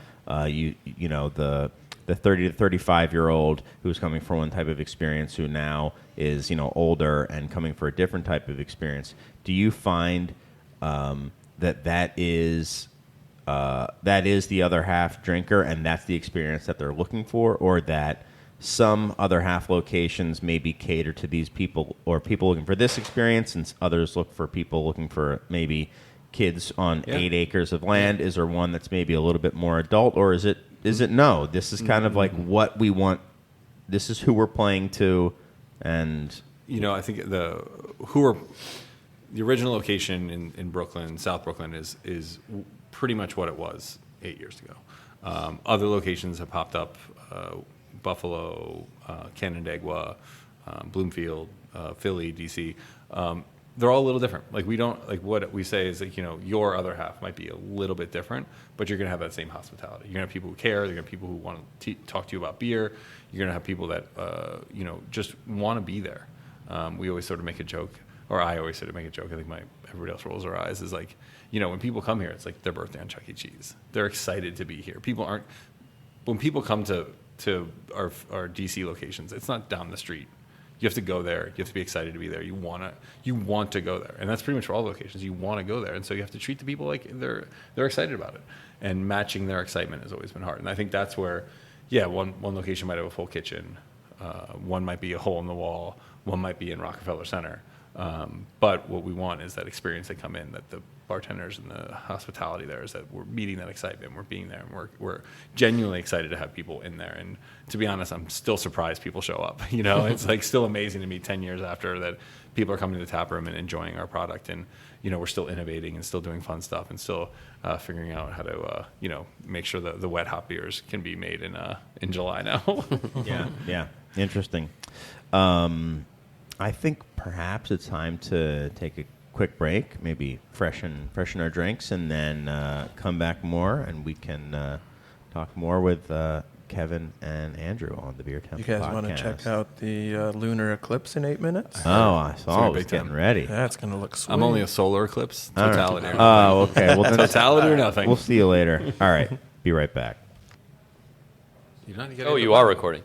you know the 30 to 35-year-old who's coming from one type of experience who now is, you know, older and coming for a different type of experience. Do you find that is the other half drinker, and that's the experience that they're looking for, or that some other half locations maybe cater to these people, or people looking for this experience, and others look for people looking for maybe kids on 8 acres of land? Is there one that's maybe a little bit more adult, or is it no? This is kind of like what we want. This is who we're playing to, and you know, I think the original location in Brooklyn, South Brooklyn, is pretty much what it was 8 years ago. Other locations have popped up: Buffalo, Canandaigua, Bloomfield, Philly, DC. They're all a little different. Like we don't like what we say is like, you know, your other half might be a little bit different, but you're gonna have that same hospitality. You're gonna have people who care. You're gonna have people who want to talk to you about beer. You're gonna have people that you know, just want to be there. We always sort of make a joke, or I always sort of make a joke. I think everybody else rolls their eyes. Is like, you know, when people come here, it's like their birthday on Chuck E. Cheese. They're excited to be here. When people come to our DC locations, it's not down the street. You have to go there. You have to be excited to be there. You want to go there, and that's pretty much for all locations. You want to go there, and so you have to treat the people like they're excited about it, and matching their excitement has always been hard. And I think that's where, one location might have a full kitchen, one might be a hole in the wall, one might be in Rockefeller Center. But what we want is that experience they come in, that the bartenders and the hospitality there is that we're meeting that excitement, we're being there, and we're genuinely excited to have people in there. And to be honest, I'm still surprised people show up. You know, it's like still amazing to me 10 years after that people are coming to the tap room and enjoying our product. And, you know, we're still innovating and still doing fun stuff and still figuring out how to, you know, make sure that the wet hop beers can be made in July now. Yeah. Interesting. I think perhaps it's time to take a quick break, maybe freshen our drinks, and then come back more, and we can talk more with Kevin and Andrew on the Beer Temple You guys podcast. want to check out the lunar eclipse in 8 minutes? Oh, I saw I was big time. getting ready. That's going to look sweet. I'm only a solar eclipse. All right. Totality. Oh, okay. Well, then Totality or nothing. we'll see you later. All right. Be right back. Oh, you are recording.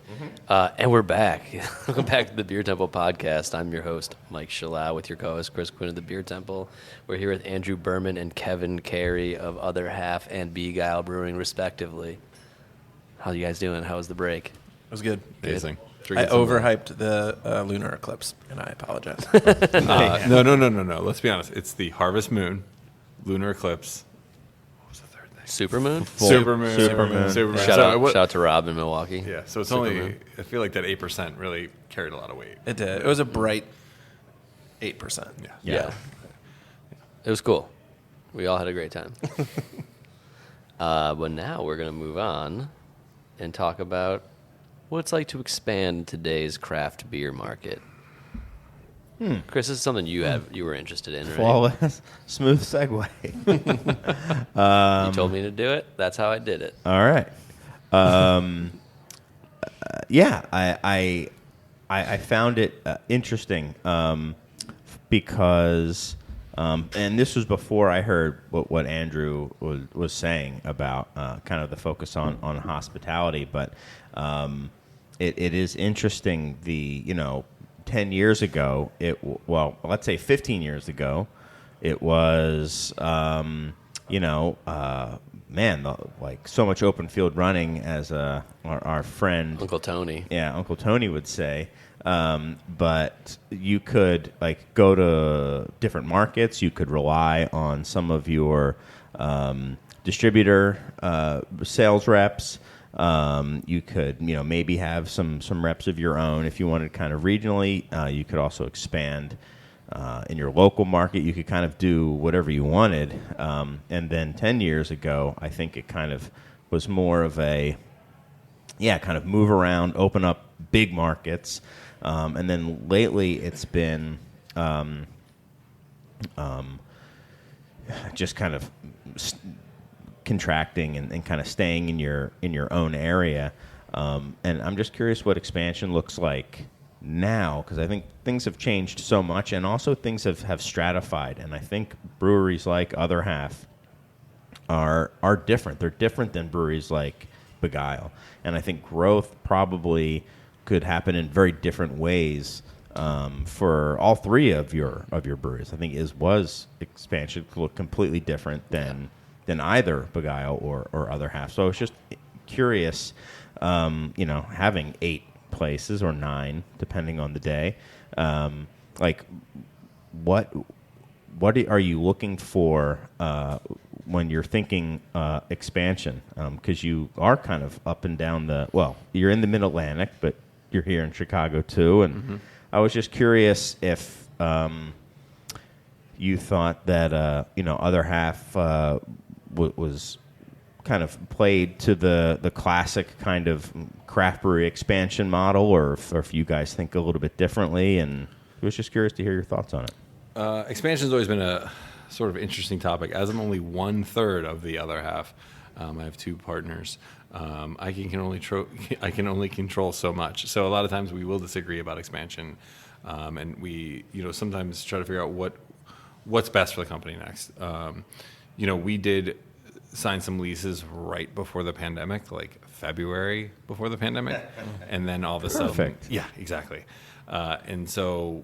And we're back. Welcome back to the Beer Temple podcast. I'm your host, Mike Shalau, with your co-host, Chris Quinn of the Beer Temple. We're here with Andrew Burman and Kevin Carey of Other Half and Begyle Brewing, respectively. How you guys doing? How was the break? It was good. Amazing. I overhyped the lunar eclipse, and I apologize. No. Let's be honest. It's the harvest moon, lunar eclipse. What was the third thing? Supermoon? Supermoon. Shout out to Rob in Milwaukee. Yeah, so it's Supermoon. only, I feel like that 8% really carried a lot of weight. It did. It was a bright 8%. Yeah. It was cool. We all had a great time. But now we're going to move on and talk about what it's like to expand today's craft beer market. Chris, this is something you were interested in, right? Flawless, smooth segue. You told me to do it. That's how I did it. All right. Yeah, I found it interesting because, and this was before I heard what Andrew was saying about kind of the focus on hospitality, but it is interesting. 10 years ago, let's say 15 years ago, it was, like so much open field running, as our friend Uncle Tony. Yeah, Uncle Tony would say. But you could go to different markets. You could rely on some of your distributor sales reps. You could maybe have some reps of your own if you wanted kind of regionally. You could also expand in your local market. You could kind of do whatever you wanted. And then 10 years ago, I think it kind of was more of a kind of move around, open up big markets. And then lately it's been just kind of contracting and kind of staying in your own area. And I'm just curious what expansion looks like now, because I think things have changed so much, and also things have stratified. And I think breweries like Other Half are different. They're different than breweries like Begyle. And I think growth probably could happen in very different ways for all three of your breweries. I think expansion could look completely different than either Begyle or Other Half. So I was just curious, having 8 places or 9, depending on the day, what are you looking for when you're thinking expansion? Because you are kind of up and down you're in the Mid-Atlantic, but you're here in Chicago too. And I was just curious if you thought that Other Half was kind of played to the classic kind of craft brewery expansion model, or if you guys think a little bit differently. And I was just curious to hear your thoughts on it. Expansion's always been a sort of interesting topic. As I'm only 1/3 of the Other Half, I have 2 partners. I can only control so much. So a lot of times we will disagree about expansion, and we sometimes try to figure out what's best for the company next. We did sign some leases right before the pandemic, like February before the pandemic, and then all of a sudden, yeah, exactly. And so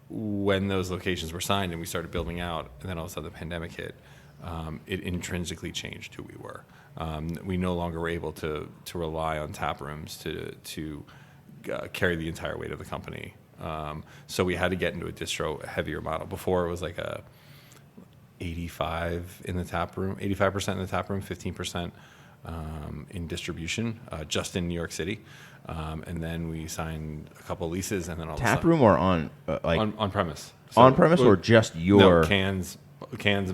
when those locations were signed and we started building out, and then all of a sudden the pandemic hit, it intrinsically changed who we were. We no longer were able to rely on tap rooms to carry the entire weight of the company. So we had to get into a distro heavier model. Before it was like a 85% in the tap room, 15% in distribution, just in New York City. And then we signed a couple leases, and then all tap room or on on premise. So on premise or just your cans,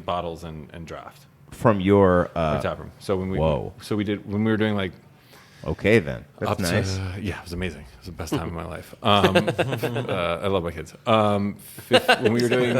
bottles, and draft from your tap room. So when we were doing like. Okay, then. That's nice. Yeah, it was amazing. It was the best time of my life. I love my kids. When we were doing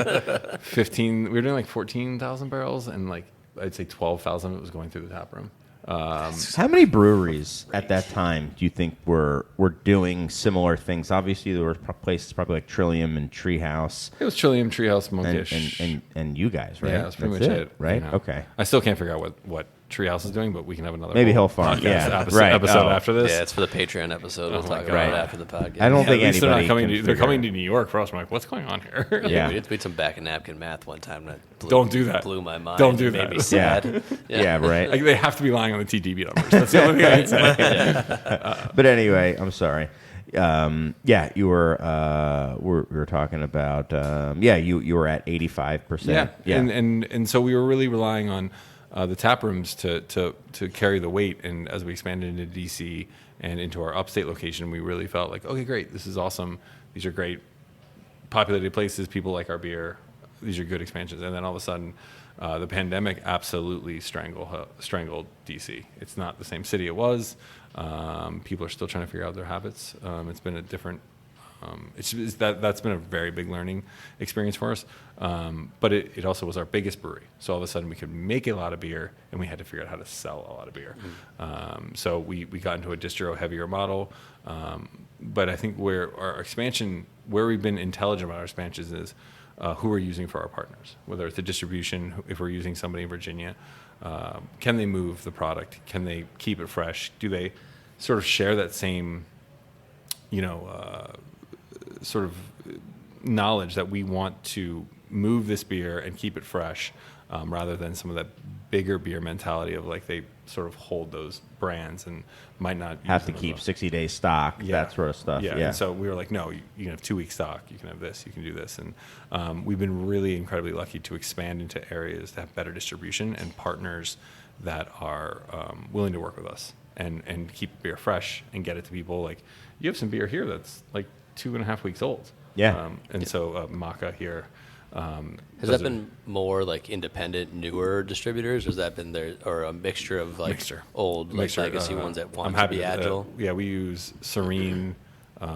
15, we were doing like 14,000 barrels, and like I'd say 12,000 of it was going through the tap room. How many breweries at that time do you think were doing similar things? Obviously, there were places probably like Trillium and Treehouse. It was Trillium, Treehouse, Monkish. And you guys, right? Yeah, that's pretty much it. Right? You know. Okay. I still can't figure out what Treehouse is doing, but we can have another maybe he'll find episode after this. Yeah, it's for the Patreon episode. We'll talk about it after the podcast. I don't think at least anybody they're coming to New York for us. I'm like, what's going on here? Yeah. We did some back and napkin math one time. That Don't do that. Blew my mind. Don't do Made that. me sad. Yeah, right. Like, they have to be lying on the TDB numbers. That's the only thing I can say. But anyway, I'm sorry. You were we were talking about you were at 85%. Yeah. And so we were really relying on the tap rooms to carry the weight. And as we expanded into DC and into our upstate location, we really felt like, okay, great, this is awesome. These are great populated places. People like our beer. These are good expansions. And then all of a sudden, the pandemic absolutely strangled DC. It's not the same city it was. People are still trying to figure out their habits. It's been a different That's been a very big learning experience for us. But it also was our biggest brewery. So all of a sudden we could make a lot of beer, and we had to figure out how to sell a lot of beer. So we got into a distro heavier model. But I think where our expansion, where we've been intelligent about our expansions is who we're using for our partners, whether it's the distribution, if we're using somebody in Virginia, can they move the product? Can they keep it fresh? Do they sort of share that same, sort of knowledge that we want to move this beer and keep it fresh, rather than some of that bigger beer mentality of like they sort of hold those brands and might not use Have to them as keep well. 60 days stock, that sort of stuff. Yeah. And so we were like, no, you can have 2 weeks stock. You can have this. You can do this. And we've been really incredibly lucky to expand into areas that have better distribution and partners that are willing to work with us and keep beer fresh and get it to people. Like, you have some beer here that's like 2.5 weeks old. Yeah. So Maca here. Has that been more like independent, newer distributors, or has that been or a mixture of like old legacy ones that want to be agile? We use Serene in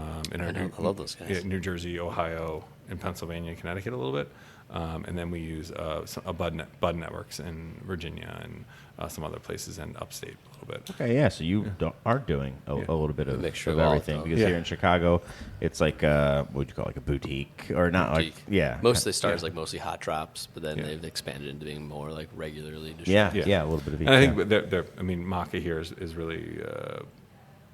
our I love those guys. New Jersey, Ohio, and Pennsylvania, and Connecticut a little bit. And then we use Bud Networks in Virginia and some other places and upstate a little bit. Okay, yeah. So you are doing a little bit of, mixture of of all everything of them. because here in Chicago, it's like what would you call it, like a boutique or not? Boutique. Like Most of the start is like mostly hot drops, but then they've expanded into being more like regularly Yeah, distributed. yeah, a little bit of each. And I think Maca here is really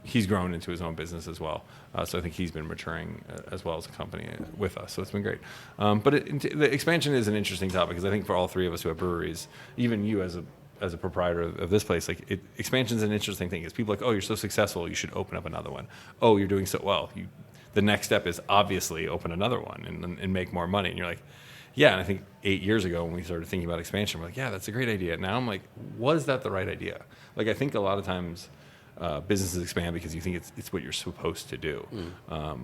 he's grown into his own business as well. So I think he's been maturing as well as a company with us. So it's been great. But the expansion is an interesting topic because I think for all three of us who have breweries, even you as a proprietor of this place, like expansion is an interesting thing. Because people are like, oh, you're so successful, you should open up another one. Oh, you're doing so well. The next step is obviously open another one and make more money. And you're like, yeah. And I think 8 years ago when we started thinking about expansion, we're like, yeah, that's a great idea. Now I'm like, was that the right idea? Like, I think a lot of times businesses expand because you think it's what you're supposed to do.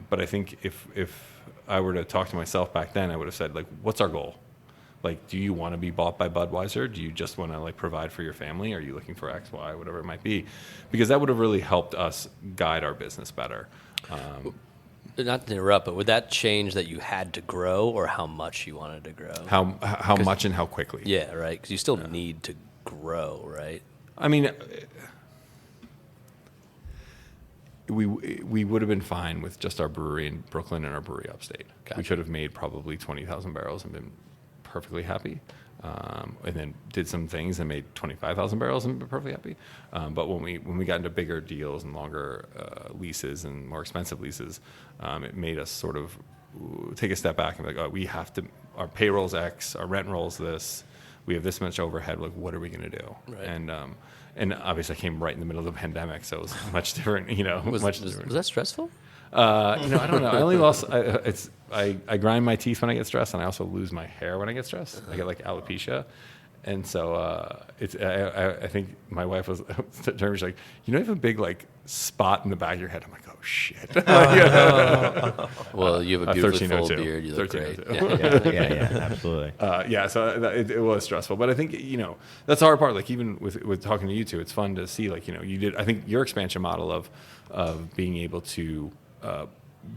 But I think if I were to talk to myself back then, I would have said, like, what's our goal? Like, do you want to be bought by Budweiser? Do you just want to like provide for your family? Are you looking for X, Y, whatever it might be? Because that would have really helped us guide our business better. Not to interrupt, but would that change that you had to grow or how much you wanted to grow? How much and how quickly? Yeah, right. Because you still need to grow, right? I mean, we would have been fine with just our brewery in Brooklyn and our brewery upstate. Gotcha. We could have made probably 20,000 barrels and been perfectly happy. And then did some things and made 25,000 barrels and been perfectly happy. But when we got into bigger deals and longer leases and more expensive leases, it made us sort of take a step back and be like, oh, we have to. Our payroll's X, our rent roll's this. We have this much overhead. Like, what are we going to do? Right. And obviously, I came right in the middle of the pandemic, so it was much different. Was different. that stressful? I don't know. I only lost. I grind my teeth when I get stressed, and I also lose my hair when I get stressed. I get like alopecia, and so I think my wife was she's like, you have a big like spot in the back of your head. I'm like, oh shit. Well, you have a beautifully full 1302. beard. You look great. 1302. yeah, absolutely. So it was stressful, but I think that's the hard part. Like even with talking to you two, it's fun to see like you did. I think your expansion model of being able to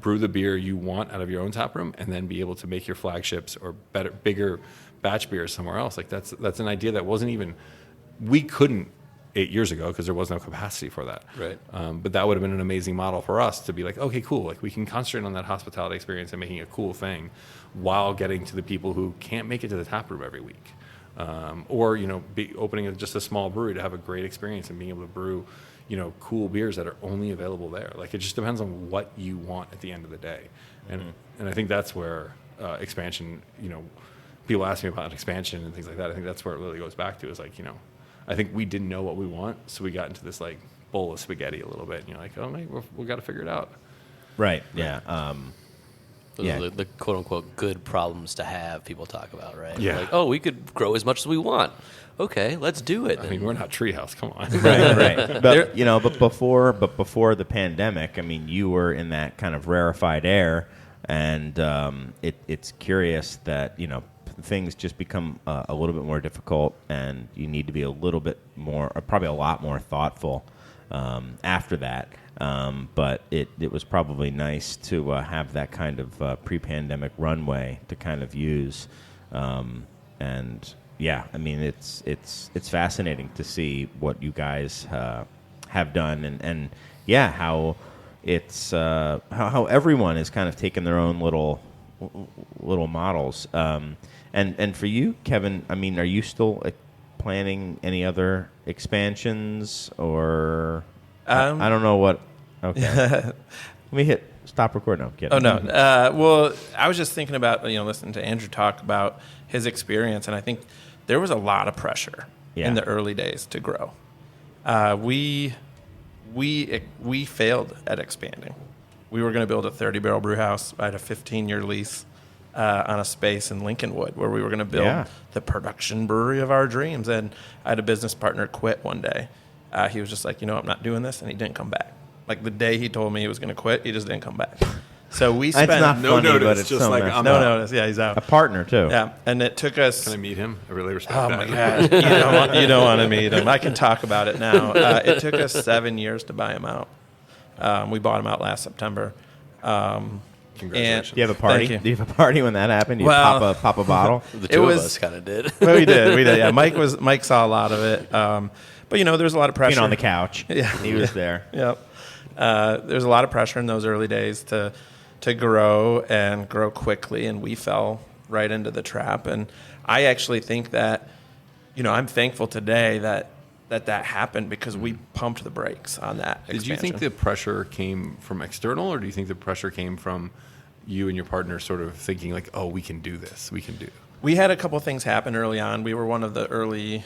brew the beer you want out of your own tap room, and then be able to make your flagships or bigger batch beers somewhere else. Like that's an idea that wasn't even we couldn't 8 years ago because there was no capacity for that. Right. But that would have been an amazing model for us to be like, okay, cool. Like we can concentrate on that hospitality experience and making a cool thing while getting to the people who can't make it to the tap room every week. Or be opening just a small brewery to have a great experience and being able to brew cool beers that are only available there. Like it just depends on what you want at the end of the day. And I think that's where expansion, people ask me about expansion and things like that. I think that's where it really goes back to is like, I think we didn't know what we want. So we got into this like bowl of spaghetti a little bit and you're like, oh, mate, we've got to figure it out. Right. Yeah. Those are the quote unquote good problems to have people talk about, right? Yeah. Like, oh, we could grow as much as we want. Okay, let's do it. I mean, we're not Treehouse. Come on. right. But before the pandemic, I mean, you were in that kind of rarefied air, and it's curious that things just become a little bit more difficult, and you need to be a little bit more, or probably a lot more thoughtful after that. But it was probably nice to have that kind of pre-pandemic runway to kind of use. And yeah, I mean, it's fascinating to see what you guys have done, and yeah, how it's how everyone is kind of taking their own little models. And for you, Kevin, I mean, are you still planning any other expansions, or I don't know what? Okay, let me hit stop recording. No, I'm kidding. Oh no. Well, I was just thinking about listening to Andrew talk about his experience, and I think there was a lot of pressure in the early days to grow. We failed at expanding. We were going to build a 30-barrel brew house. I had a 15-year lease on a space in Lincolnwood where we were going to build the production brewery of our dreams. And I had a business partner quit one day. He was just like, I'm not doing this, and he didn't come back. Like the day he told me he was going to quit, he just didn't come back. So we spent it's not no funny, notice, but it's just so like messed I'm up. no notice. Yeah, he's out. A partner too. Yeah, and it took us. Can I meet him? I really respect Oh that. my God! You don't want to meet him. I can talk about it now. It took us 7 years to buy him out. We bought him out last September. Congratulations. Do you have a party? Thank you. Do you have a party when that happened? Do you Well- pop a bottle? The It two was- of us kind of did. Well, we did. Yeah, Mike saw a lot of it. But there's a lot of pressure. Being on the couch. Yeah. He was there. Yep. There's a lot of pressure in those early days to grow and grow quickly, and we fell right into the trap. And I actually think that, I'm thankful today that happened because we pumped the brakes on that expansion. Did you think the pressure came from external, or do you think the pressure came from you and your partner sort of thinking like, oh, we can do this, we can do? We had a couple things happen early on. We were one of the early,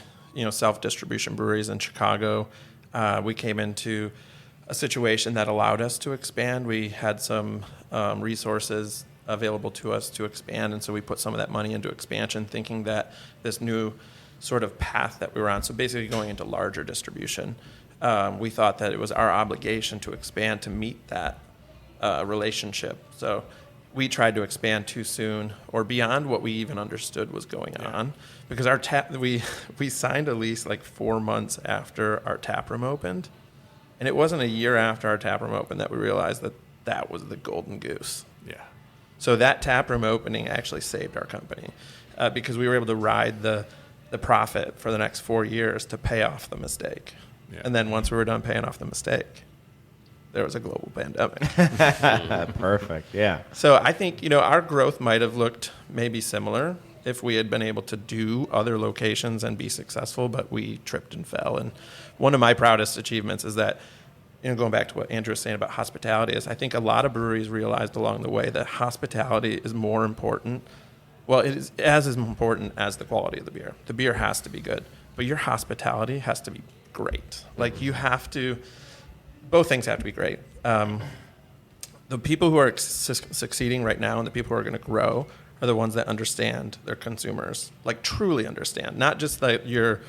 self-distribution breweries in Chicago. We came into a situation that allowed us to expand. We had some resources available to us to expand, and so we put some of that money into expansion, thinking that this new sort of path that we were on, so basically going into larger distribution, we thought that it was our obligation to expand to meet that relationship. So we tried to expand too soon or beyond what we even understood was going on, because we signed a lease like 4 months after our tap room opened, and it wasn't a year after our tap room opened that we realized that was the golden goose. Yeah. So that tap room opening actually saved our company because we were able to ride the profit for the next 4 years to pay off the mistake. Yeah. And then once we were done paying off the mistake, there was a global pandemic. Perfect. Yeah. So I think, our growth might have looked maybe similar if we had been able to do other locations and be successful, but we tripped and fell. And one of my proudest achievements is that, going back to what Andrew was saying about hospitality, is I think a lot of breweries realized along the way that hospitality is more important. Well, it is as important as the quality of the beer. The beer has to be good, but your hospitality has to be great. Like both things have to be great. The people who are succeeding right now and the people who are going to grow are the ones that understand their consumers, like truly understand, not just that you're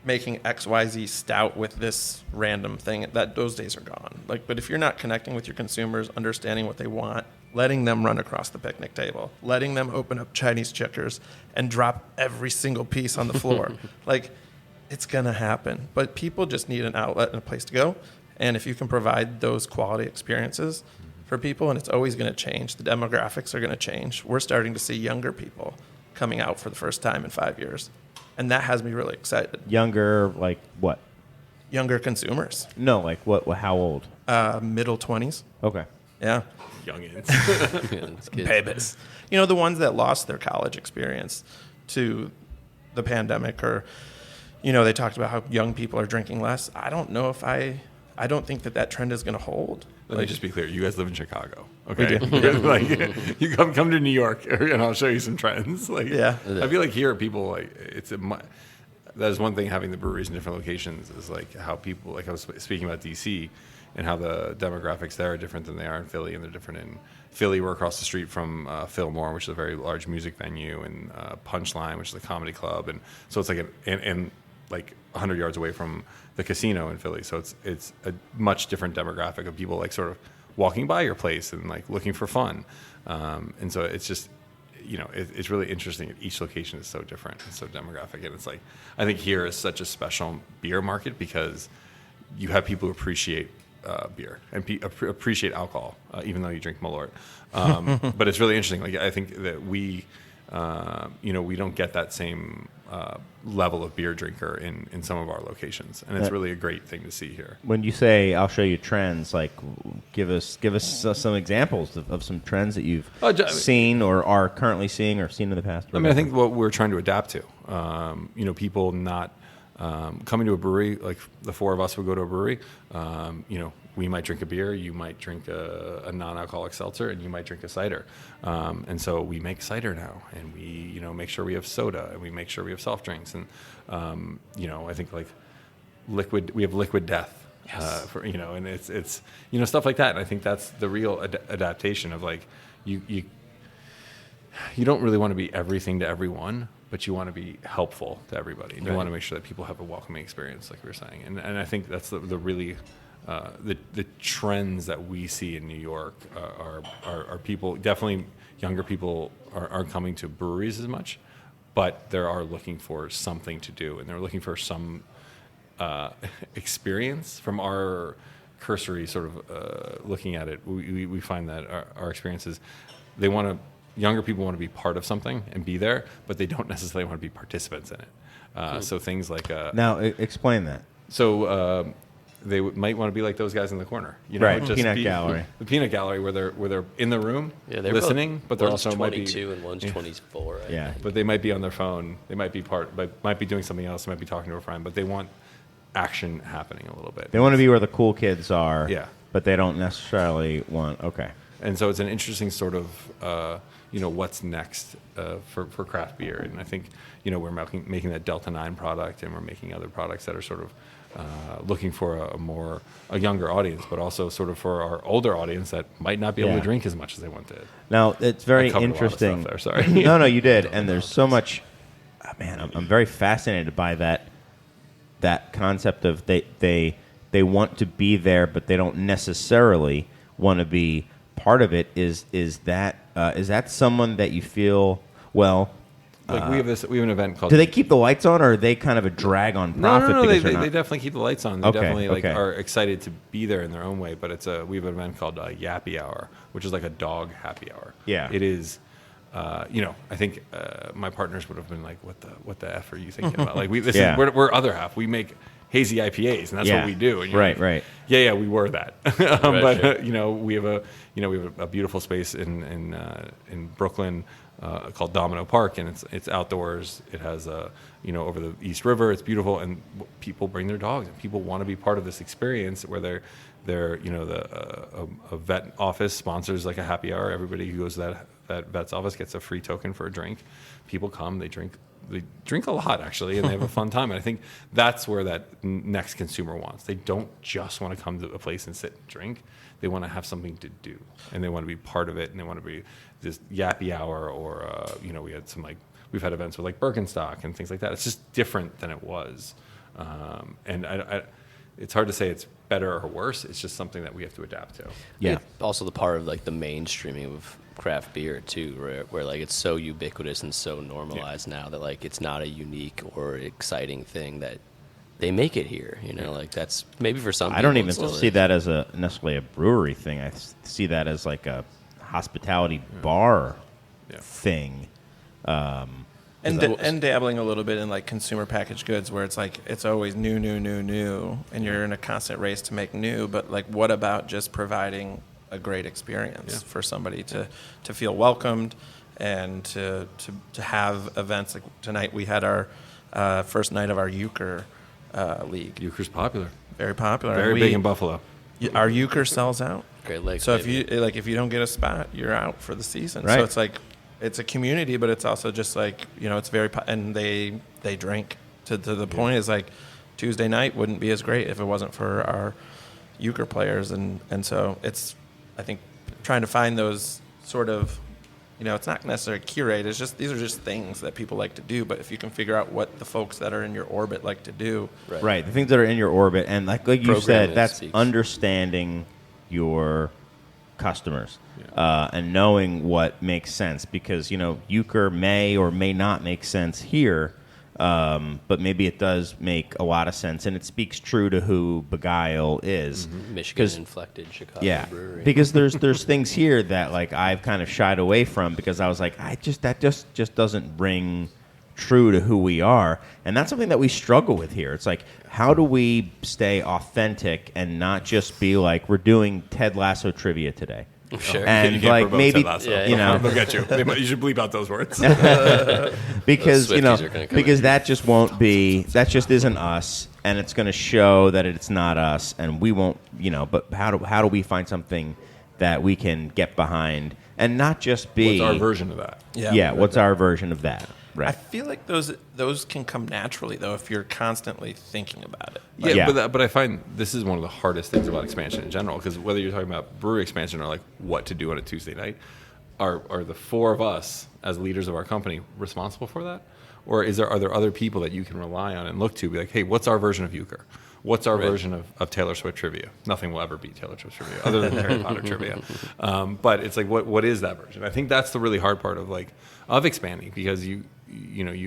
making XYZ stout with this random thing. That those days are gone. But if you're not connecting with your consumers, understanding what they want, letting them run across the picnic table, letting them open up Chinese chickers and drop every single piece on the floor, it's gonna happen. But people just need an outlet and a place to go. And if you can provide those quality experiences for people, and it's always going to change. The demographics are going to change. We're starting to see younger people coming out for the first time in 5 years. And that has me really excited. Younger, like what? Younger consumers. No, like what? How old? Middle 20s. Okay. Yeah. Youngins. It's kids. Babies. The ones that lost their college experience to the pandemic, or, they talked about how young people are drinking less. I don't know if I don't think that trend is going to hold. Let me just be clear. You guys live in Chicago, okay? We do. You guys, you come to New York, and I'll show you some trends. Yeah. I feel like here people that is one thing, having the breweries in different locations is like how people, like I was speaking about DC and how the demographics there are different than they are in Philly, and they're different in Philly. We're across the street from Fillmore, which is a very large music venue, and Punchline, which is a comedy club, and so it's like and like 100 yards away from the casino in Philly. So it's a much different demographic of people like sort of walking by your place and like looking for fun. And so it's just, it's really interesting. Each location is so different and so demographic. And it's like, I think here is such a special beer market because you have people who appreciate beer and appreciate alcohol, even though you drink Malort. But it's really interesting. Like I think that we don't get that same level of beer drinker in some of our locations, and it's really a great thing to see here. When you say I'll show you trends, like give us some examples of some trends that you've seen or are currently seeing or seen in the past. I think what we're trying to adapt to, people not coming to a brewery, like the four of us would go to a brewery, we might drink a beer, you might drink a non-alcoholic seltzer, and you might drink a cider. And so we make cider now, and we, make sure we have soda, and we make sure we have soft drinks. And, I think like we have liquid death, and it's stuff like that. And I think that's the real adaptation of like, you don't really want to be everything to everyone, but you want to be helpful to everybody. And you want to make sure that people have a welcoming experience, like we were saying. And I think that's the really, the trends that we see in New York are people, definitely younger people aren't coming to breweries as much, but they are looking for something to do, and they're looking for some experience. From our cursory sort of looking at it, we find that our experiences, younger people want to be part of something and be there, but they don't necessarily want to be participants in it. So things like now explain that. So they might want to be like those guys in the corner, right? Just Peanut gallery, the peanut gallery, where they're in the room listening, but they're also 22 and one's 24. Right? Yeah, but they might be on their phone. They might be might be doing something else. They might be talking to a friend, but they want action happening a little bit. They want to be where the cool kids are. Yeah, but they don't necessarily want. Okay, and so it's an interesting sort of. What's next for craft beer. And I think, we're making that Delta 9 product, and we're making other products that are sort of looking for a younger audience, but also sort of for our older audience that might not be able to drink as much as they want to. Now, it's very I covered interesting. A lot of stuff there, sorry. No, you did. And there's so much, I'm very fascinated by that concept of they want to be there, but they don't necessarily want to be part of it. Is that someone that you feel well? Like we have an event called. Do they keep the lights on, or are they kind of a drag on profit? No. They definitely keep the lights on. They definitely are excited to be there in their own way. But we have an event called Yappy Hour, which is like a dog happy hour. Yeah, it is. I think my partners would have been like, "What the f are you thinking about?" Like we're other half. We make hazy IPAs, and that's what we do. And right. Yeah, we were that. But we have a beautiful space in Brooklyn called Domino Park, and it's outdoors. It has over the East River. It's beautiful, and people bring their dogs, and people want to be part of this experience where a vet office sponsors like a happy hour. Everybody who goes to that vet's office gets a free token for a drink. People come, they drink a lot actually, and they have a fun time. And I think that's where that next consumer wants. They don't just want to come to a place and sit and drink. They want to have something to do, and they want to be part of it, and they want to be this yappy hour, or we've had events with like Birkenstock and things like that. It's just different than it was, and it's hard to say it's better or worse. It's just something that we have to adapt to. Yeah. It's also the part of like the mainstreaming of craft beer too, where like it's so ubiquitous and so normalized now that like it's not a unique or exciting thing that they make it here. Like that's maybe for some people. I don't even see that as necessarily a brewery thing. I see that as like a hospitality bar thing. And dabbling a little bit in like consumer packaged goods, where it's like it's always new, and you're in a constant race to make new. But like, what about just providing a great experience for somebody to feel welcomed and to have events like tonight? We had our first night of our Euchre league. Euchre's popular, very popular, very big in Buffalo. Our Euchre sells out. Great Lakes. So if you don't get a spot, you're out for the season. Right. So it's like. It's a community, but it's also just like, it's very, and they drink to the point is like Tuesday night wouldn't be as great if it wasn't for our Euchre players. And so it's, I think, trying to find those sort of, it's not necessarily curate. It's just, these are just things that people like to do. But if you can figure out what the folks that are in your orbit like to do. Right. The things that are in your orbit. And like you said, that's understanding your customers and knowing what makes sense, because Euchre may or may not make sense here, but maybe it does make a lot of sense, and it speaks true to who Begyle is. Michigan-inflected Chicago brewery. Because there's things here that like I've kind of shied away from because I was like, that just doesn't ring true to who we are, and that's something that we struggle with here. It's like, how do we stay authentic and not just be like, we're doing Ted Lasso trivia today? Sure. And like maybe look at you. You should bleep out those words. because Those Swifties are gonna come because that just won't be, that just isn't us, and it's going to show that it's not us, and we won't, but how do we find something that we can get behind and not just be What's our version of that? what's our version of that? Right. I feel like those can come naturally though if you're constantly thinking about it. Yeah. But I find this is one of the hardest things about expansion in general, because whether you're talking about brewery expansion or like what to do on a Tuesday night, are the four of us as leaders of our company responsible for that? Or are there other people that you can rely on and look to, be like, hey, what's our version of euchre? What's our version of Taylor Swift trivia? Nothing will ever beat Taylor Swift trivia other than Harry Potter trivia. But it's like, what is that version? I think that's the really hard part of expanding, because you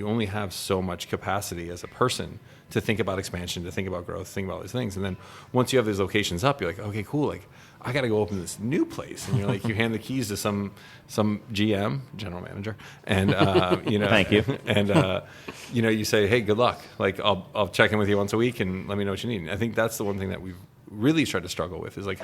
only have so much capacity as a person to think about expansion, to think about growth, think about these things. And then once you have these locations up, you're like, okay, cool. Like, I got to go open this new place. And you're like, you hand the keys to some GM, general manager, and Thank you. And you say, hey, good luck. Like, I'll check in with you once a week and let me know what you need. And I think that's the one thing that we've really tried to struggle with, is like,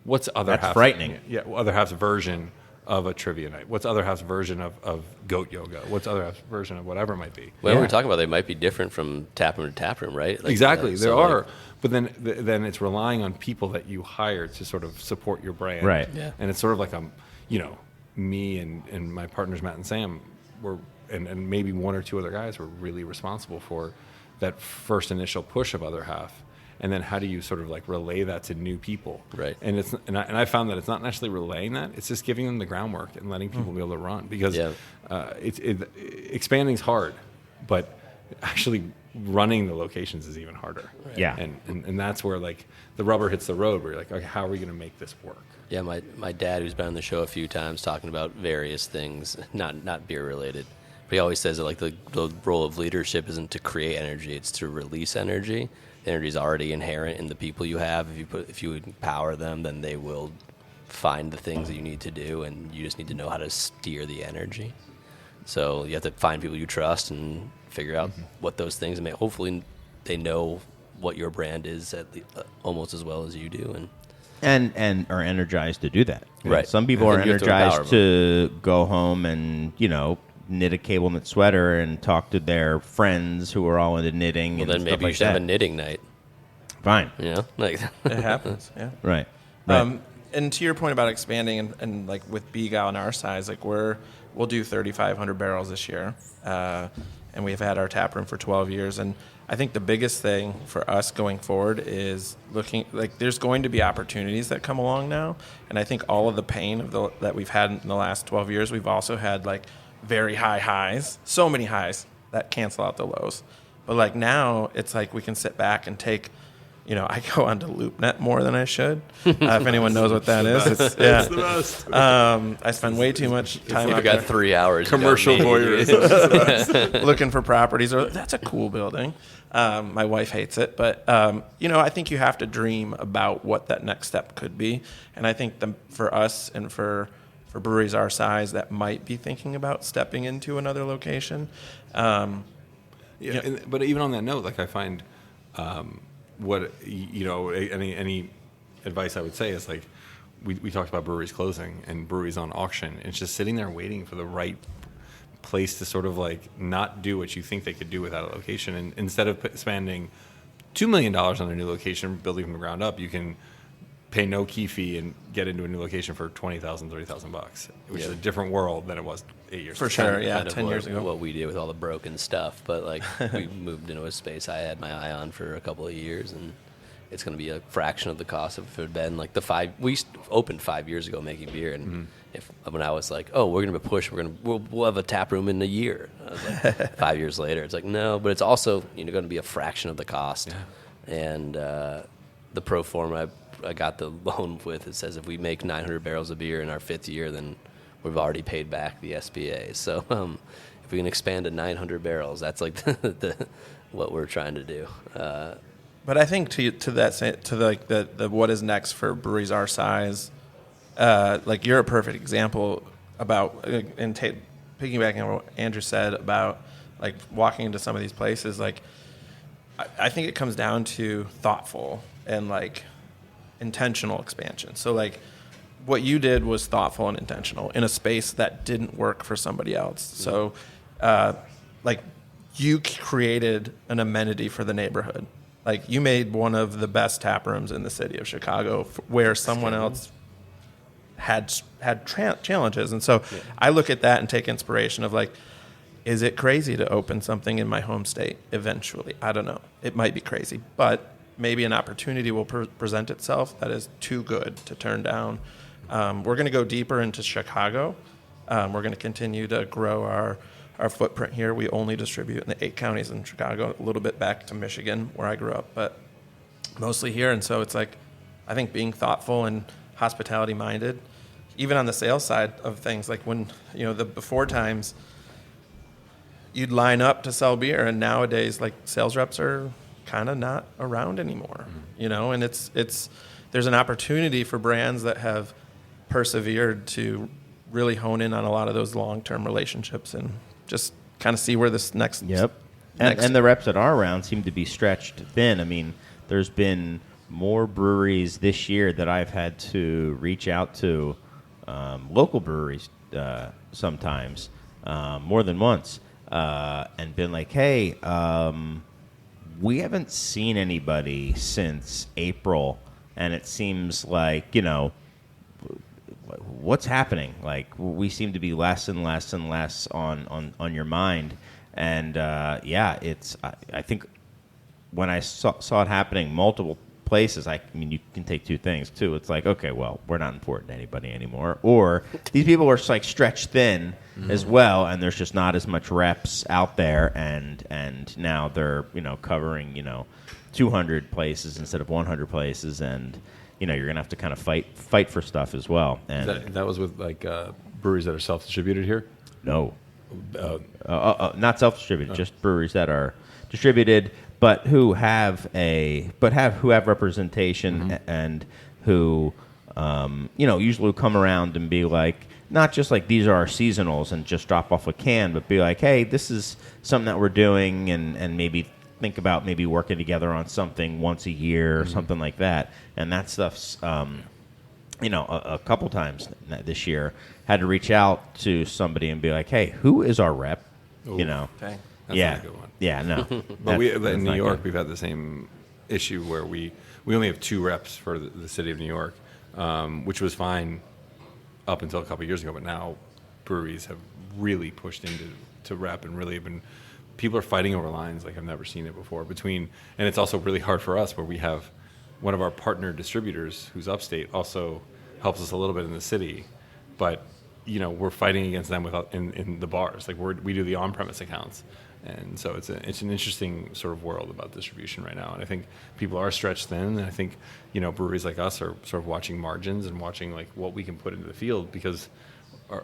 what's other That's half frightening. Yeah, other half's version of a trivia night. What's other half's version of goat yoga? What's other half's version of whatever it might be? Well, we're talking about they might be different from tap room to tap room, right? Like, Exactly, there so, are. like, But then it's relying on people that you hire to sort of support your brand. Right. Yeah. And it's sort of like me and my partners Matt and Sam were, and maybe one or two other guys were really responsible for that first initial push of other half. And then how do you sort of like relay that to new people? Right. And I found that it's not necessarily relaying that; it's just giving them the groundwork and letting people be able to run, because expanding's hard, but actually running the locations is even harder. Right. Yeah. And that's where like the rubber hits the road, where you're like, okay, how are we going to make this work? Yeah, my dad, who's been on the show a few times talking about various things, not beer related, but he always says that like the role of leadership isn't to create energy, it's to release energy. The energy is already inherent in the people you have. If you empower them, then they will find the things that you need to do, and you just need to know how to steer the energy. So you have to find people you trust and figure out what those things, and hopefully they know what your brand is almost as well as you do, and are energized to do that. Right. Some people are And you have to empower energized to go home and knit a cable knit sweater and talk to their friends who are all into knitting. well, and then stuff maybe you like should that. have a knitting night. Fine. Like It happens. Yeah. Right. And to your point about expanding and like with Begyle and our size, like we'll do 3,500 barrels this year, and we've had our tap room for 12 years. And I think the biggest thing for us going forward is looking like there's going to be opportunities that come along now. And I think all of the pain that we've had in the last 12 years, we've also had like very high highs, so many highs that cancel out the lows. But like now it's like we can sit back and take. I go onto LoopNet more than I should. If anyone knows what that is, it's the best. I spend way too much time. You've got 3 hours. Commercial voyeurs. looking for properties. Or that's a cool building. My wife hates it, but I think you have to dream about what that next step could be. And I think for us and for breweries our size that might be thinking about stepping into another location. But even on that note, like I find. Any advice I would say is like we talked about breweries closing and breweries on auction. It's just sitting there waiting for the right place to sort of like not do what you think they could do without a location. And instead of spending $2 million on a new location, building from the ground up, you can pay no key fee and get into a new location for $20,000, $30,000, which is a different world than it was 8 years ago. For sure, Kind of 10 years ago. What we did with all the broken stuff, but like we moved into a space I had my eye on for a couple of years, and it's going to be a fraction of the cost of if it had been like we opened 5 years ago making beer, and when I was like, oh, we're going to push, we'll have a tap room in a year. I was like, 5 years later, it's like no, but it's also going to be a fraction of the cost, and the pro forma I got the loan with, it says if we make 900 barrels of beer in our 5th year, then we've already paid back the SBA. So if If we can expand to 900 barrels, that's like what we're trying to do. But I think to like the what is next for breweries our size, like you're a perfect example about piggybacking on what Andrew said about like walking into some of these places. Like I think it comes down to thoughtful and like intentional expansion. So like what you did was thoughtful and intentional in a space that didn't work for somebody else. So like you created an amenity for the neighborhood. Like you made one of the best tap rooms in the city of Chicago where someone else had challenges. And so I look at that and take inspiration of like, is it crazy to open something in my home state eventually? I don't know. It might be crazy, but maybe an opportunity will present itself that is too good to turn down. We're going to go deeper into Chicago. We're going to continue to grow our footprint here. We only distribute in the 8 counties in Chicago, a little bit back to Michigan where I grew up, but mostly here. And so it's like, I think being thoughtful and hospitality minded, even on the sales side of things, like when, the before times you'd line up to sell beer, and nowadays like sales reps are kind of not around anymore, and it's there's an opportunity for brands that have persevered to really hone in on a lot of those long-term relationships and just kind of see where this next. Yep. And the reps that are around seem to be stretched thin. I mean, there's been more breweries this year that I've had to reach out to, local breweries sometimes, more than once, and been like, hey, we haven't seen anybody since April, and it seems like, what's happening? Like, we seem to be less and less and less on your mind. And, it's, I think when I saw it happening multiple places, I mean, you can take two things, too. It's like, okay, well, we're not important to anybody anymore. Or these people are like stretched thin as well, and there's just not as much reps out there, and now they're, covering, 200 places instead of 100 places, and you're going to have to kind of fight for stuff as well. And that was with like breweries that are self-distributed here? No. Not self-distributed, just breweries that are distributed, but who have representation and who, usually come around and be like, not just like these are our seasonals and just drop off a can, but be like, hey, this is something that we're doing, and maybe think about maybe working together on something once a year or something like that. And that stuff's, a couple times this year had to reach out to somebody and be like, hey, who is our rep? Ooh, Dang. That's yeah. not a good one. Yeah, no. But in New York, good. we've had the same issue where we only have 2 reps for the city of New York, which was fine up until a couple of years ago. But now breweries have really pushed into rep and really have been. People are fighting over lines like I've never seen it before. And it's also really hard for us where we have one of our partner distributors who's upstate also helps us a little bit in the city, but we're fighting against them in the bars. Like we do the on-premise accounts, and so it's an interesting sort of world about distribution right now. And I think people are stretched thin. And I think breweries like us are sort of watching margins and watching like what we can put into the field because.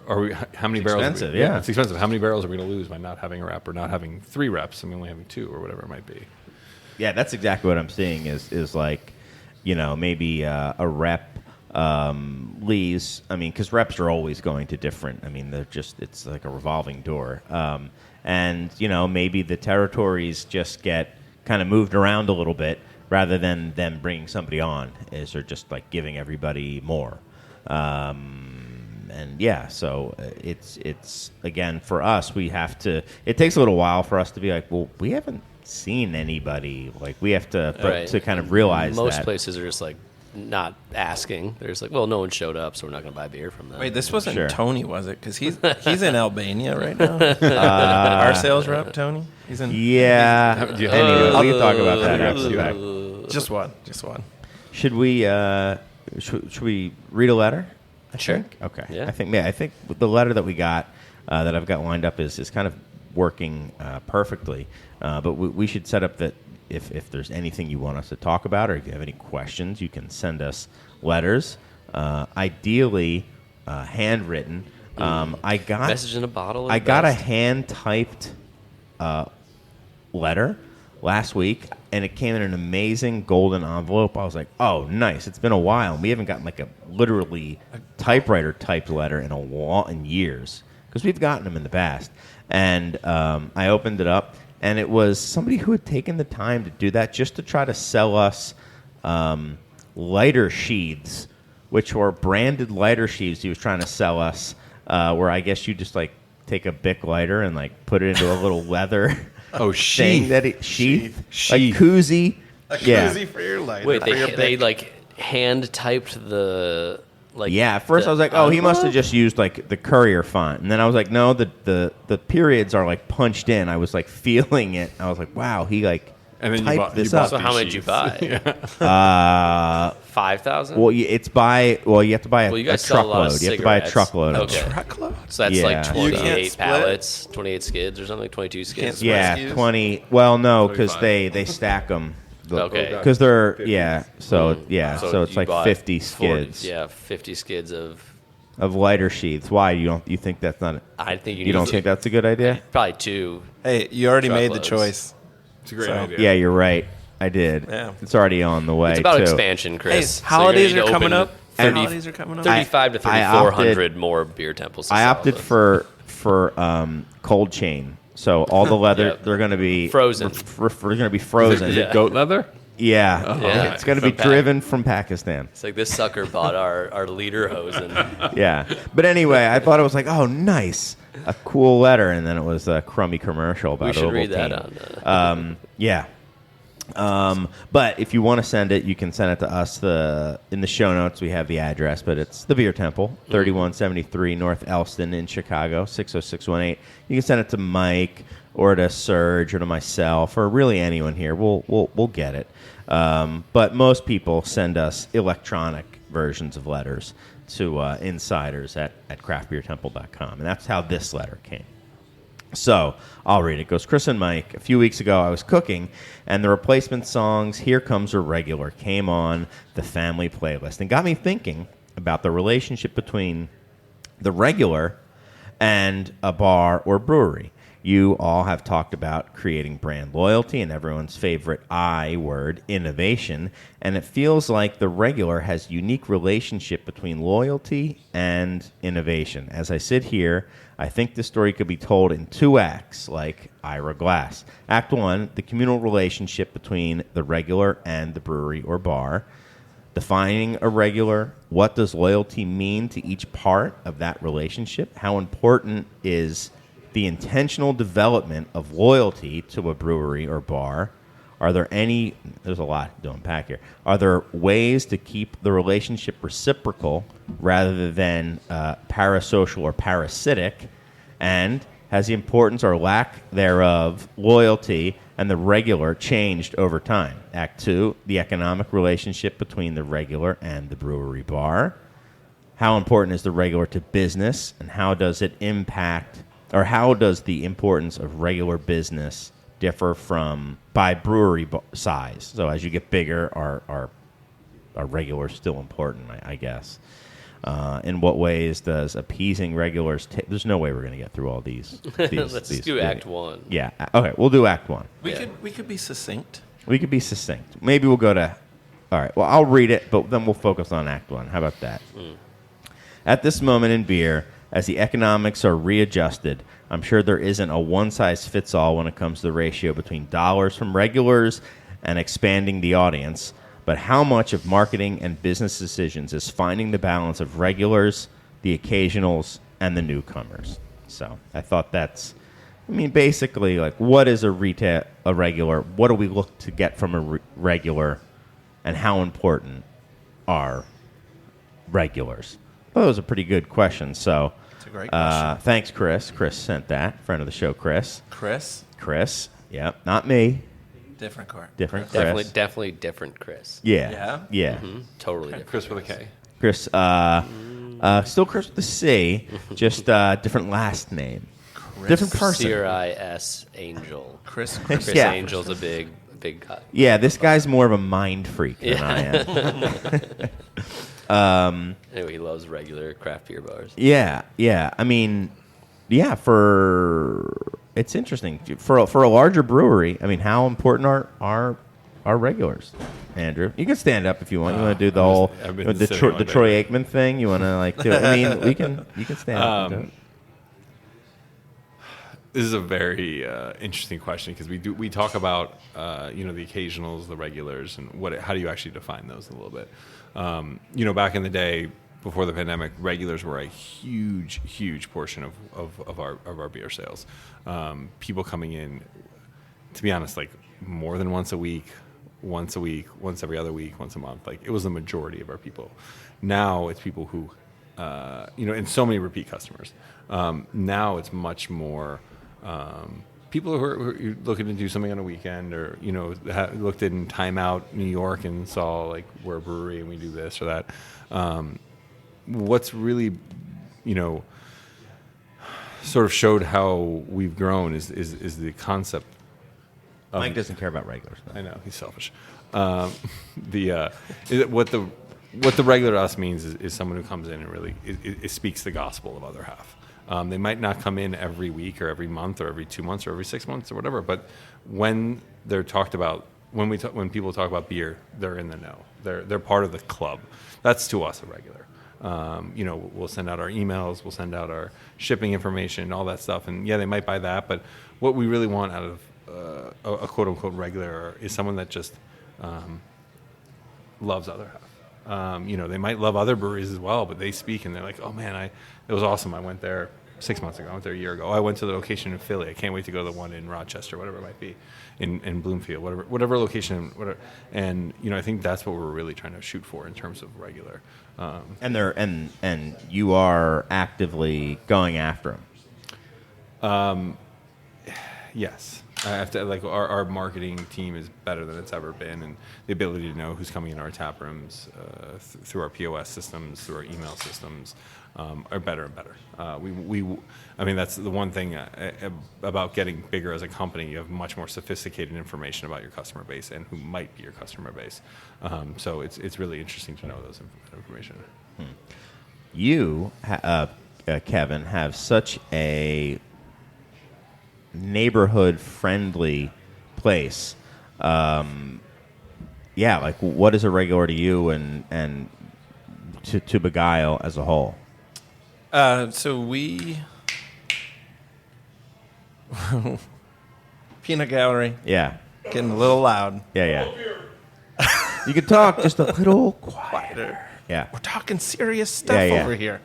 Are we? How many barrels? Expensive, yeah. It's expensive. How many barrels are we going to lose by not having a rep or not having 3 reps and only having 2 or whatever it might be? Yeah, that's exactly what I'm seeing is like, maybe a rep leaves. I mean, because reps are always going to different. I mean, it's like a revolving door. And, maybe the territories just get kind of moved around a little bit rather than them bringing somebody on they're just like giving everybody more. And so it's again for us. We have to. It takes a little while for us to be like, well, we haven't seen anybody. Like we have to to kind of realize most that. places are just like not asking. They're just like, well, no one showed up, so we're not going to buy beer from them. Wait, this wasn't Sure. Tony, was it? Because he's in Albania right now. Our sales rep, Tony. He's in. Yeah. Anyway, we can talk about that after the fact. Just one. Should we should we read a letter? I Sure. think? Okay. Yeah. I think the letter that we got that I've got lined up is kind of working perfectly. But we should set up that if there's anything you want us to talk about or if you have any questions, you can send us letters, ideally handwritten. I got Message in a bottle. I got a hand-typed letter last week, and it came in an amazing golden envelope. I was like, oh, nice. It's been a while. We haven't gotten like a literally typewriter-typed letter in years, because we've gotten them in the past. And I opened it up, and it was somebody who had taken the time to do that just to try to sell us lighter sheaths, which were branded lighter sheaths he was trying to sell us, where I guess you just like take a Bic lighter and like put it into a little leather Oh, thing sheath. that it sheath, Sheath. like koozie. A Yeah. koozie for your lighter. Wait, for your they Bic. like hand typed the like. Yeah, at first I was like, oh, he must have just used like the Courier font, and then I was like, no, the periods are like punched in. I was like feeling it. I was like, wow, he like And then you typed bought- this you bought up. So how many did you sheaths. buy? Yeah. 5,000. Well, it's by you have to buy Well, you a guys sell a lot of truckload. You have to buy a cigarettes. truckload. Okay. Truckload? So that's Yeah. like You can't 28 split? pallets, 28 skids or something, like 22 Can't skids. split. Yeah, SKUs? 20. Well, no, because 25. they stack them. Okay. Because they're so it's you like bought 50 40 skids yeah, 50 skids of. of lighter sheaths. Why you think that's not? I think You don't think that's a good idea? probably 2. Hey, you already made the Truckloads. choice. It's a great So- idea. Yeah, you're right. I did. Yeah. It's already on the way. It's about too. expansion, Chris. Hey, So you're holidays gonna are need to coming open up. 30 Holidays are coming up. 35 to I 3,400 more beer temples. to I sell opted those. for cold chain. So all the leather Yeah. they're going to be Frozen. They're going to be frozen. Is it goat leather? Yeah. Yeah. It's going to be From driven from Pakistan. It's like this sucker bought our leader hose and Yeah. But anyway, I thought it was like, oh, nice, a cool letter, and then it was a crummy commercial about we should read Ovaltine. that on. Yeah. But if you want to send it, you can send it to us. In the show notes, we have the address, but it's the Beer Temple, 3173 North Elston in Chicago, 60618. You can send it to Mike or to Serge or to myself or really anyone here. We'll get it. But most people send us electronic versions of letters to insiders at craftbeertemple.com, and that's how this letter came. So I'll read it. It goes, Chris and Mike, a few weeks ago I was cooking, and the replacement songs Here Comes a Regular came on the family playlist and got me thinking about the relationship between the regular and a bar or brewery. You all have talked about creating brand loyalty and everyone's favorite I word, innovation, and it feels like the regular has a unique relationship between loyalty and innovation. As I sit here, I think the story could be told in 2 acts, like Ira Glass. Act 1, the communal relationship between the regular and the brewery or bar. Defining a regular, what does loyalty mean to each part of that relationship? How important is the intentional development of loyalty to a brewery or bar? Are there there's a lot to unpack here. Are there ways to keep the relationship reciprocal rather than parasocial or parasitic? And has the importance or lack thereof loyalty and the regular changed over time? Act 2, the economic relationship between the regular and the brewery bar. How important is the regular to business, and how does it impact, or how does the importance of regular business differ from by brewery size? So as you get bigger, are regulars still important, I guess? In what ways does appeasing regulars there's no way we're going to get through all these. Let's do Act 1. Yeah. Okay, we'll do Act 1. We could be succinct. We could be succinct. Maybe we'll go to... All right, well, I'll read it, but then we'll focus on Act 1. How about that? At this moment in beer, as the economics are readjusted, I'm sure there isn't a one-size-fits-all when it comes to the ratio between dollars from regulars and expanding the audience. But how much of marketing and business decisions is finding the balance of regulars, the occasionals, and the newcomers? So I thought basically, like, what is a regular? What do we look to get from a regular, and how important are regulars? Well, that was a pretty good question. So, It's a great question. Thanks, Chris. Chris sent that. Friend of the show, Chris. Chris, Yep, not me. different card. Different Chris. Definitely different Chris. Yeah. Yeah? Totally different. Chris with a K. Chris. Still Chris with a C, just different last name. Different person. CRIS Angel. Chris. Chris Yeah. Angel's a big guy. Yeah, this guy's more of a mind freak than I am. Anyway, he loves regular craft beer bars. Yeah. I mean, yeah. It's interesting for a larger brewery. I mean, how important are regulars? Andrew, you can stand up if you want. You want to do the whole the Troy Aikman thing. You want to do it? I mean, you can stand up. And do it. This is a very interesting question because we talk about the occasionals, the regulars, and how do you actually define those a little bit? Back in the day before the pandemic, regulars were a huge portion of our beer sales. People coming in, to be honest, like more than once a week, once every other week, once a month. Like it was the majority of our people. Now it's people who, and so many repeat customers. Now it's much more. People who are looking to do something on a weekend, or looked in Time Out New York and saw like we're a brewery and we do this or that. What's really, sort of showed how we've grown is the concept. Mike doesn't care about regulars. I know he's selfish. What the regular to us means is someone who comes in and really it speaks the gospel of other half. They might not come in every week or every month or every 2 months or every 6 months or whatever, but when they're talked about, when people talk about beer, they're in the know. They're part of the club. That's to us a regular. We'll send out our emails, we'll send out our shipping information, all that stuff, and yeah, they might buy that. But what we really want out of a quote unquote regular is someone that just loves other half. They might love other breweries as well, but they speak and they're like, oh man, it was awesome. I went there 6 months ago. I went there a year ago. I went to the location in Philly. I can't wait to go to the one in Rochester, whatever it might be, in Bloomfield, whatever location, whatever. And I think that's what we're really trying to shoot for in terms of regular. And you are actively going after them. Yes. I have to, our marketing team is better than it's ever been, and the ability to know who's coming in our tap rooms through our POS systems, through our email systems, are better and better. I mean, that's the one thing about getting bigger as a company. You have much more sophisticated information about your customer base and who might be your customer base. So it's really interesting to know those information. You, Kevin, have such a neighborhood-friendly place. What is a regular to you and to Begyle as a whole? So we peanut gallery. Yeah. Getting a little loud. Yeah. You can talk just a little quieter. Yeah. We're talking serious stuff over here.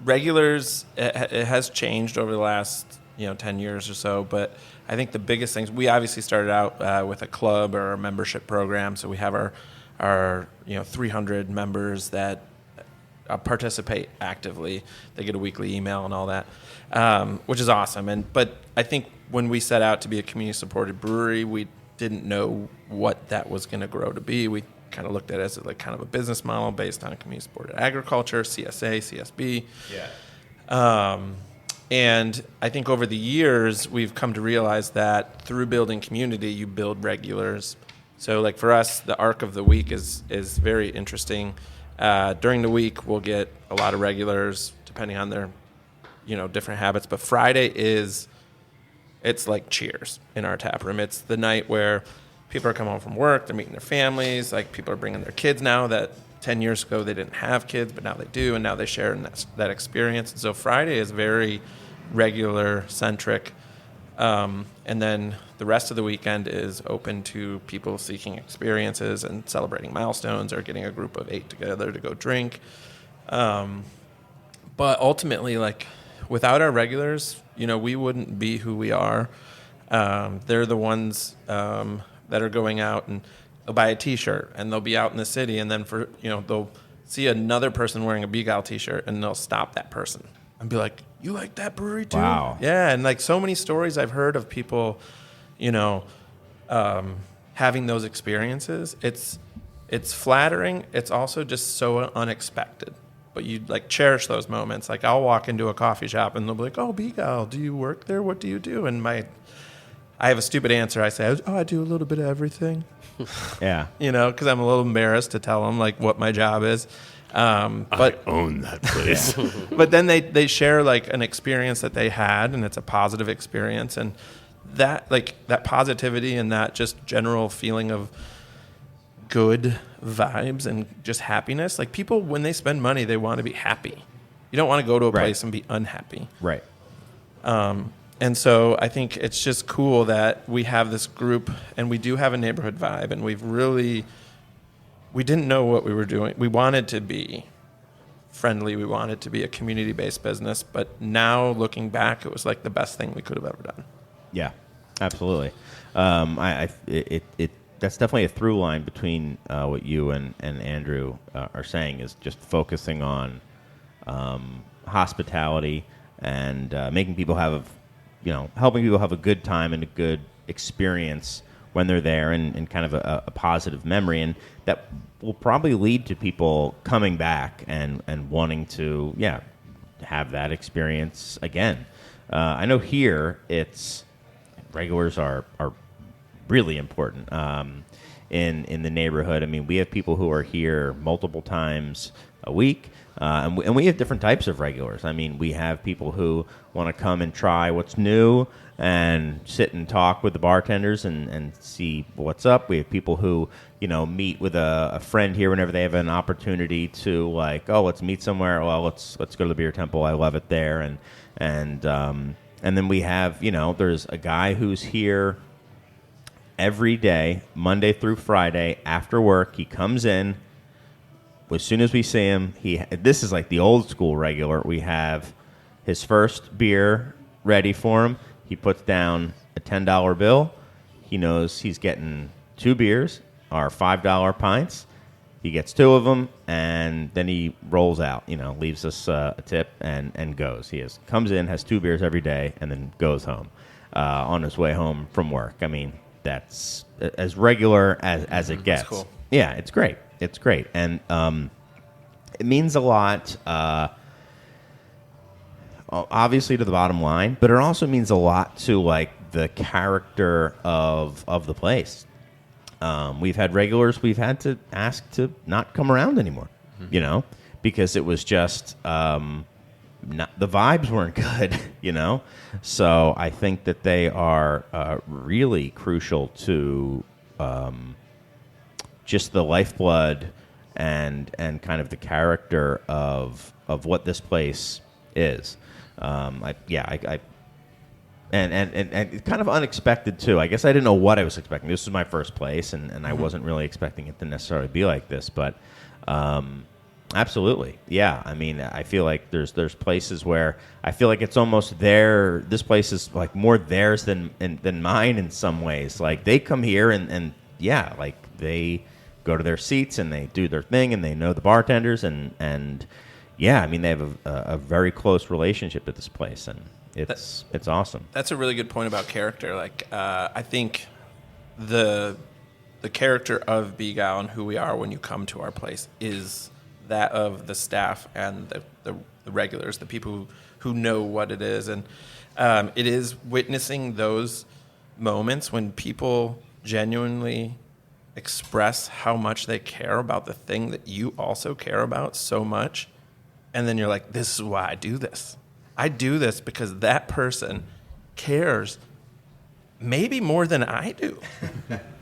Regulars, it has changed over the last 10 years or so, but I think the biggest things, we obviously started out with a club or a membership program, so we have our 300 members that participate actively. They get a weekly email and all that, which is awesome. But I think when we set out to be a community-supported brewery, we didn't know what that was going to grow to be. We kind of looked at it as kind of a business model based on community-supported agriculture, CSA, CSB. Yeah. And I think over the years, we've come to realize that through building community, you build regulars. So for us, the arc of the week is very interesting. During the week, we'll get a lot of regulars, depending on their, different habits. But Friday it's like Cheers in our tap room. It's the night where people are coming home from work, they're meeting their families. People are bringing their kids now that 10 years ago they didn't have kids, but now they do, and now they share in that experience. And so Friday is very regular-centric. And then the rest of the weekend is open to people seeking experiences and celebrating milestones or getting a group of 8 together to go drink. But ultimately, without our regulars, we wouldn't be who we are. They're the ones that are going out and they'll buy a T-shirt and they'll be out in the city, and then they'll see another person wearing a Begyle T-shirt and they'll stop that person and be like, "You like that brewery too?" Wow. Yeah, and so many stories I've heard of people, having those experiences. It's flattering. It's also just so unexpected. But you cherish those moments. I'll walk into a coffee shop and they'll be like, "Oh, Begyle, do you work there? What do you do?" And I have a stupid answer. I say, oh, I do a little bit of everything. Yeah. Because I'm a little embarrassed to tell them like what my job is. But I own that place. but then they share like an experience that they had, and it's a positive experience, and that positivity and that just general feeling of good vibes and just happiness. Like people, when they spend money, they want to be happy. You don't want to go to a place and be unhappy. Right. And so I think it's just cool that we have this group and we do have a neighborhood vibe, and we didn't know what we were doing. We wanted to be friendly. We wanted to be a community-based business, but now looking back, it was like the best thing we could have ever done. Yeah, absolutely. That's definitely a through line between what you and Andrew are saying, is just focusing on hospitality and making people helping people have a good time and a good experience when they're there, and kind of a positive memory, and that will probably lead to people coming back and wanting to have that experience again. I know here regulars are really important in the neighborhood. I mean, we have people who are here multiple times a week. And we have different types of regulars. I mean, we have people who want to come and try what's new and sit and talk with the bartenders and see what's up. We have people who, meet with a friend here whenever they have an opportunity to, like, oh, let's meet somewhere. Well, let's go to the beer temple. I love it there. And then we have, there's a guy who's here every day, Monday through Friday after work. He comes in. As soon as we see him, this is like the old school regular. We have his first beer ready for him. He puts down a $10 bill. He knows he's getting 2 beers, our $5 pints. He gets 2 of them, and then he rolls out, leaves us a tip and goes. He comes in, has 2 beers every day, and then goes home on his way home from work. I mean, that's as regular as it gets. That's cool. Yeah, it's great. It's great. And it means a lot, obviously, to the bottom line, but it also means a lot to, like, the character of the place. We've had regulars we've had to ask to not come around anymore, because it was just the vibes weren't good, So I think that they are really crucial to just the lifeblood and kind of the character of what this place is. And it's kind of unexpected too. I guess I didn't know what I was expecting. This was my first place, and I wasn't really expecting it to necessarily be like this. But absolutely, yeah. I mean, I feel like there's places where I feel like it's almost there. This place is like more theirs than mine in some ways. Like they come here and like they go to their seats and they do their thing and they know the bartenders and I mean, they have a very close relationship with this place, and it's awesome. That's a really good point about character. Like, I think the character of Begyle and who we are when you come to our place is that of the staff and the regulars, the people who know what it is. And it is witnessing those moments when people genuinely express how much they care about the thing that you also care about so much. And then you're like, this is why I do this. I do this because that person cares maybe more than I do.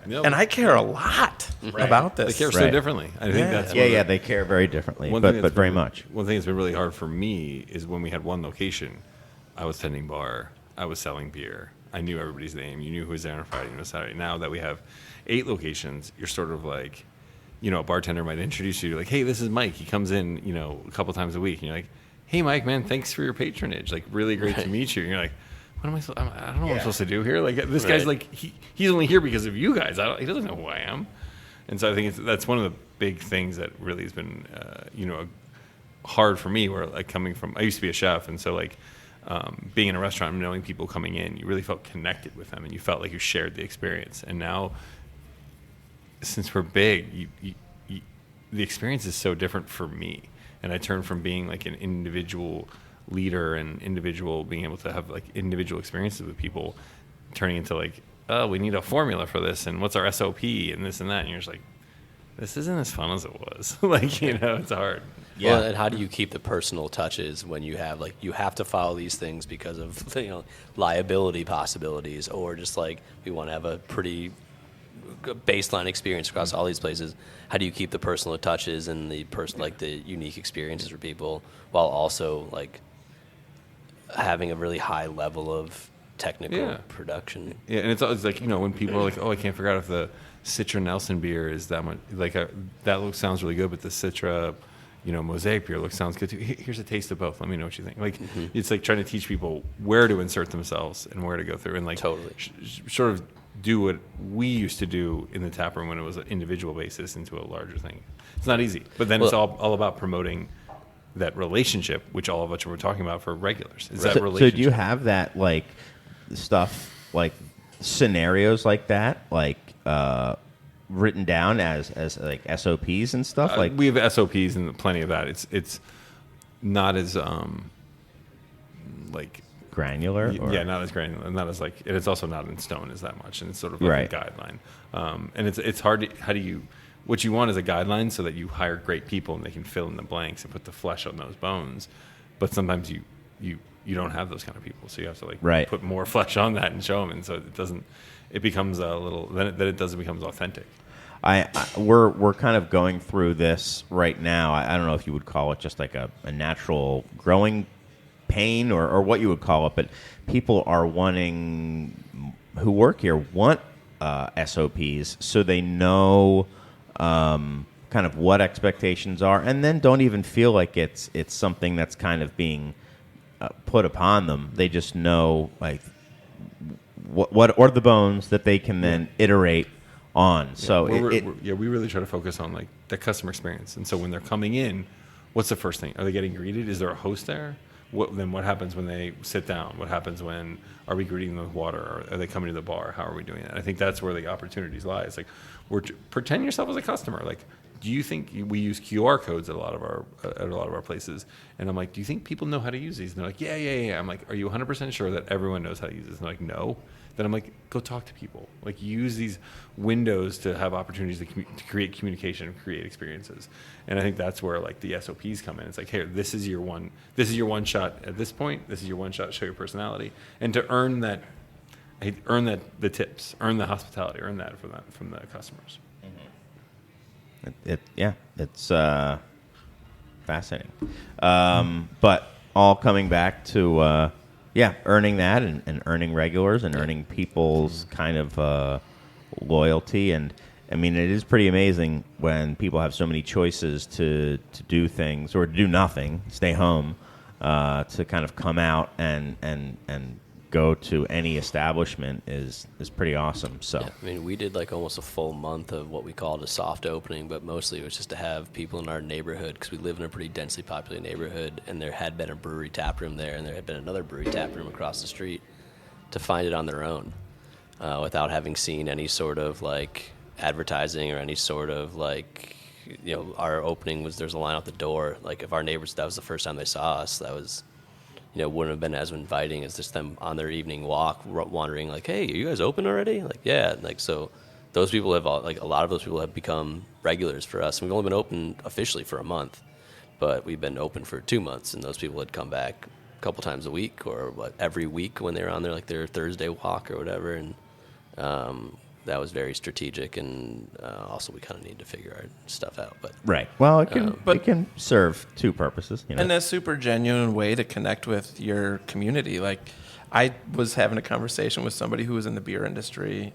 Yep. And I care a lot about this. They care so differently. I think that's they care very differently, but very much. One thing that's been really hard for me is when we had one location, I was tending bar, I was selling beer, I knew everybody's name, you knew who was there on Friday and Saturday. Now that we have 8 locations, you're sort of like, a bartender might introduce you like, hey, this is Mike. He comes in, a couple times a week, and you're like, hey, Mike, man, thanks for your patronage. Like, really great to meet you. And you're like, what am I? I don't know what I'm supposed to do here. Like, this guy's like, he's only here because of you guys. He doesn't know who I am. And so I think that's one of the big things that really has been, hard for me. Where like coming from, I used to be a chef, and so like being in a restaurant and knowing people coming in, you really felt connected with them, and you felt like you shared the experience. And now, since we're big, the experience is so different for me. And I turned from being like an individual leader and being able to have like individual experiences with people, turning into like oh, we need a formula for this, and what's our SOP, and this and that, and you're just like, this isn't as fun as it was. Like, it's hard. Yeah. Well, and how do you keep the personal touches when you have you have to follow these things because of liability possibilities, or just we want to have a pretty baseline experience across all these places? How do you keep the personal touches and the the unique experiences for people while also having a really high level of technical production? Yeah, and it's like, when people are like, oh, I can't figure out if the Citra Nelson beer is that much, that sounds really good, but the Citra, Mosaic beer sounds good too. Here's a taste of both. Let me know what you think. It's like trying to teach people where to insert themselves and where to go through, and totally sort of do what we used to do in the tap room when it was an individual basis into a larger thing. It's not easy, but then it's all about promoting that relationship, which all of us were talking about for regulars. Is that relationship? So do you have that stuff scenarios like that written down as SOPs and stuff? We have SOPs and plenty of that. It's not as granular. Yeah, not as granular, not as and it's also not in stone as that much, and it's sort of a guideline. And it's hard. What you want is a guideline so that you hire great people and they can fill in the blanks and put the flesh on those bones. But sometimes you don't have those kind of people, so you have to put more flesh on that and show them, and so it becomes a little. Then it doesn't become authentic. We're kind of going through this right now. I don't know if you would call it just like a natural growing pain or what you would call it, but people are who work here want SOPs so they know kind of what expectations are, and then don't even feel like it's something that's kind of being put upon them. They just know what are the bones that they can then iterate on. Yeah, so we really try to focus on the customer experience. And so when they're coming in, what's the first thing? Are they getting greeted? Is there a host there? Then what happens when they sit down? What happens when are we greeting them with water? Or are they coming to the bar? How are we doing that? I think that's where the opportunities lie. It's pretend yourself as a customer. Do you think we use QR codes at a lot of our places? And I'm like, do you think people know how to use these? And they're like, yeah. I'm like, are you 100% sure that everyone knows how to use this? And they're like, no. Then I'm like, go talk to people. Use these windows to have opportunities to create communication and create experiences. And I think that's where the SOPs come in. It's hey, this is your one shot at this point. This is your one shot to show your personality, and to earn that, the tips, earn the hospitality, earn that from the customers. It's fascinating. But all coming back to earning that and earning regulars and earning people's kind of loyalty. And I mean, it is pretty amazing when people have so many choices to do things or to do nothing, stay home, to kind of come out and go to any establishment is pretty awesome. So yeah, I mean, we did almost a full month of what we called a soft opening, but mostly it was just to have people in our neighborhood, because we live in a pretty densely populated neighborhood, and there had been a brewery tap room there, and there had been another brewery tap room across the street, to find it on their own without having seen any sort of advertising or any sort of our opening was, there's a line out the door. If our neighbors, that was the first time they saw us, that was, wouldn't have been as inviting as just them on their evening walk, wandering hey, are you guys open already? Yeah. So those people have a lot of those people have become regulars for us. And we've only been open officially for a month, but we've been open for 2 months, and those people had come back a couple times a week or every week when they were on their Thursday walk or whatever. And that was very strategic, and also we kind of need to figure our stuff out. But right, well, it can serve two purposes, and a super genuine way to connect with your community. I was having a conversation with somebody who was in the beer industry,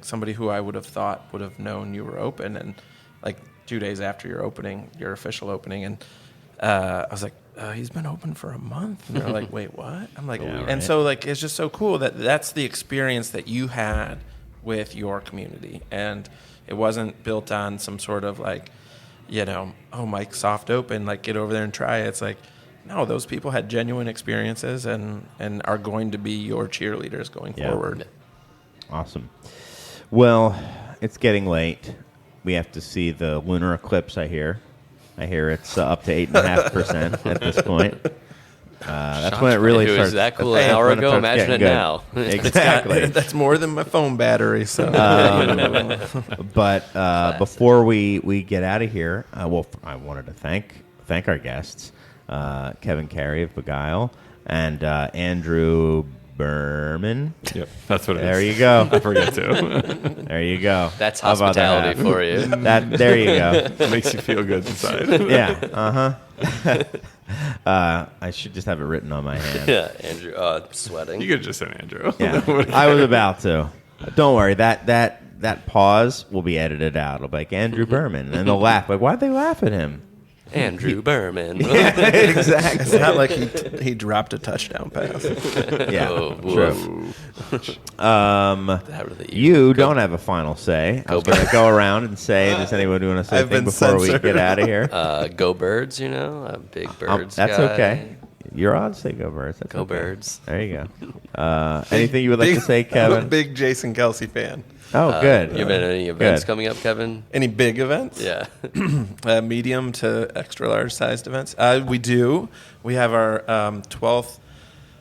somebody who I would have thought would have known you were open, and 2 days after your official opening, and I was like, he's been open for a month, and they're like, wait, what? I'm like, yeah, right. And so it's just so cool that's the experience that you had with your community, and it wasn't built on some sort of oh, Mike, soft open, get over there and try it. It's no, those people had genuine experiences and are going to be your cheerleaders going forward. Awesome. Well, it's getting late. We have to see the lunar eclipse. I hear it's up to 8.5% at this point. That's when it really It was starts. that cool that's an hour when ago. starts Imagine it getting now. good. Exactly. That's more than my phone battery. So, But before we get out of here, I wanted to thank our guests, Kevin Carey of Begyle and Andrew Burman. Yep, that's what it is. There you go. I forget to. There you go. That's How about hospitality that? for you. There you go. It makes you feel good inside. Yeah. I should just have it written on my hand. Yeah, Andrew, sweating. You could have just said Andrew. Yeah, I was about to. Don't worry. That pause will be edited out. It'll be like Andrew Burman, and they'll laugh. Like, why'd they laugh at him? Andrew Burman. Exactly. it's not like he dropped a touchdown pass. Yeah. Oh, True. That really You don't have a final say. I was going to Birds. go around and say, does anyone want to say I've anything been before we censored. get out of here? Go Birds, you know? A big Birds That's guy. okay. You're on. Say go Birds. That's Go okay. Birds. There you go. Anything you would like to say, Kevin? I'm a big Jason Kelsey fan. Oh, good. You have any events Good. coming up, Kevin? Any big events? Yeah. Medium to extra large sized events. We do. We have our 12th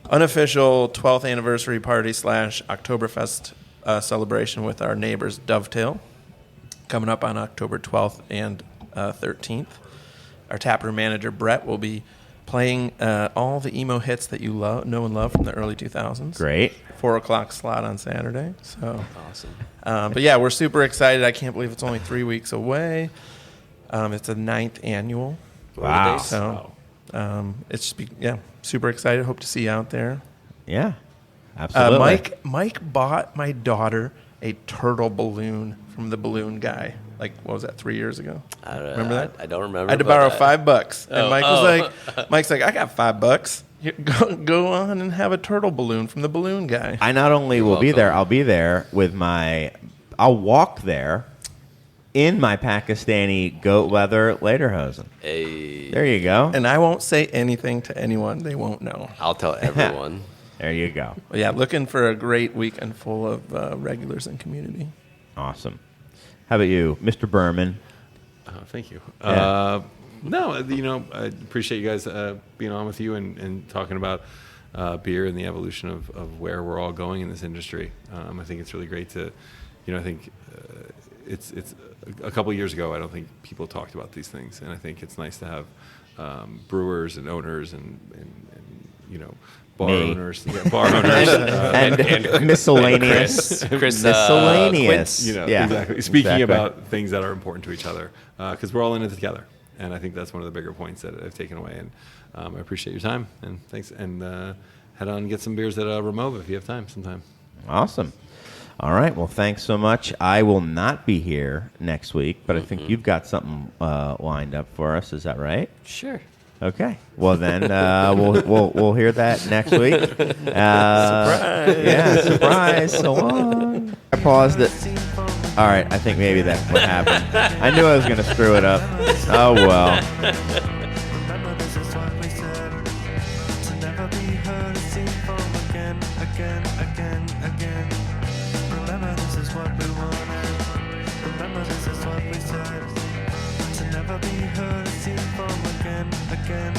unofficial 12th anniversary party / Oktoberfest celebration with our neighbors Dovetail coming up on October 12th and 13th. Our taproom manager Brett will be playing all the emo hits that you know and love from the early 2000s. Great. 4 o'clock slot on Saturday. So. Awesome. But yeah, we're super excited. I can't believe it's only 3 weeks away. It's a 9th annual. Wow. So it's just super excited. Hope to see you out there. Yeah. Absolutely. Mike bought my daughter a turtle balloon from the balloon guy. Like, what was that, 3 years ago? I don't, Remember that? I don't remember. I had to but borrow $5, and Mike was oh. Mike's like, I got $5. Here, go on and have a turtle balloon from the balloon guy. I not only will be welcome. there, I'll be there with I'll walk there in my Pakistani goat leather lederhosen. Hey, There you go. And I won't say anything to anyone. They won't know. I'll tell everyone. There you go. But yeah, looking for a great weekend full of regulars and community. Awesome. How about you, Mr. Burman? Thank you. Yeah. No, I appreciate you guys being on with you and talking about beer and the evolution of where we're all going in this industry. I think it's really great to, I think it's a couple of years ago, I don't think people talked about these things. And I think it's nice to have brewers and owners and bar Me. owners, bar owners, and miscellaneous. Chris, miscellaneous. Yeah, exactly. Speaking exactly. about things that are important to each other, because we're all in it together, and I think that's one of the bigger points that I've taken away. And I appreciate your time, and thanks. And head on and get some beers at Ramova if you have time sometime. Awesome. All right. Well, thanks so much. I will not be here next week, but I think you've got something lined up for us. Is that right? Sure. Okay. Well, then we'll hear that next week. Surprise! Yeah, surprise. So long. I paused it. All right. I think maybe that's what happened. I knew I was going to screw it up. Oh well. Remember this is what we said. To never be heard, seen from again, again, again, again. Remember this is what we wanted. Remember this is what we said. To never be heard, seen from again, again,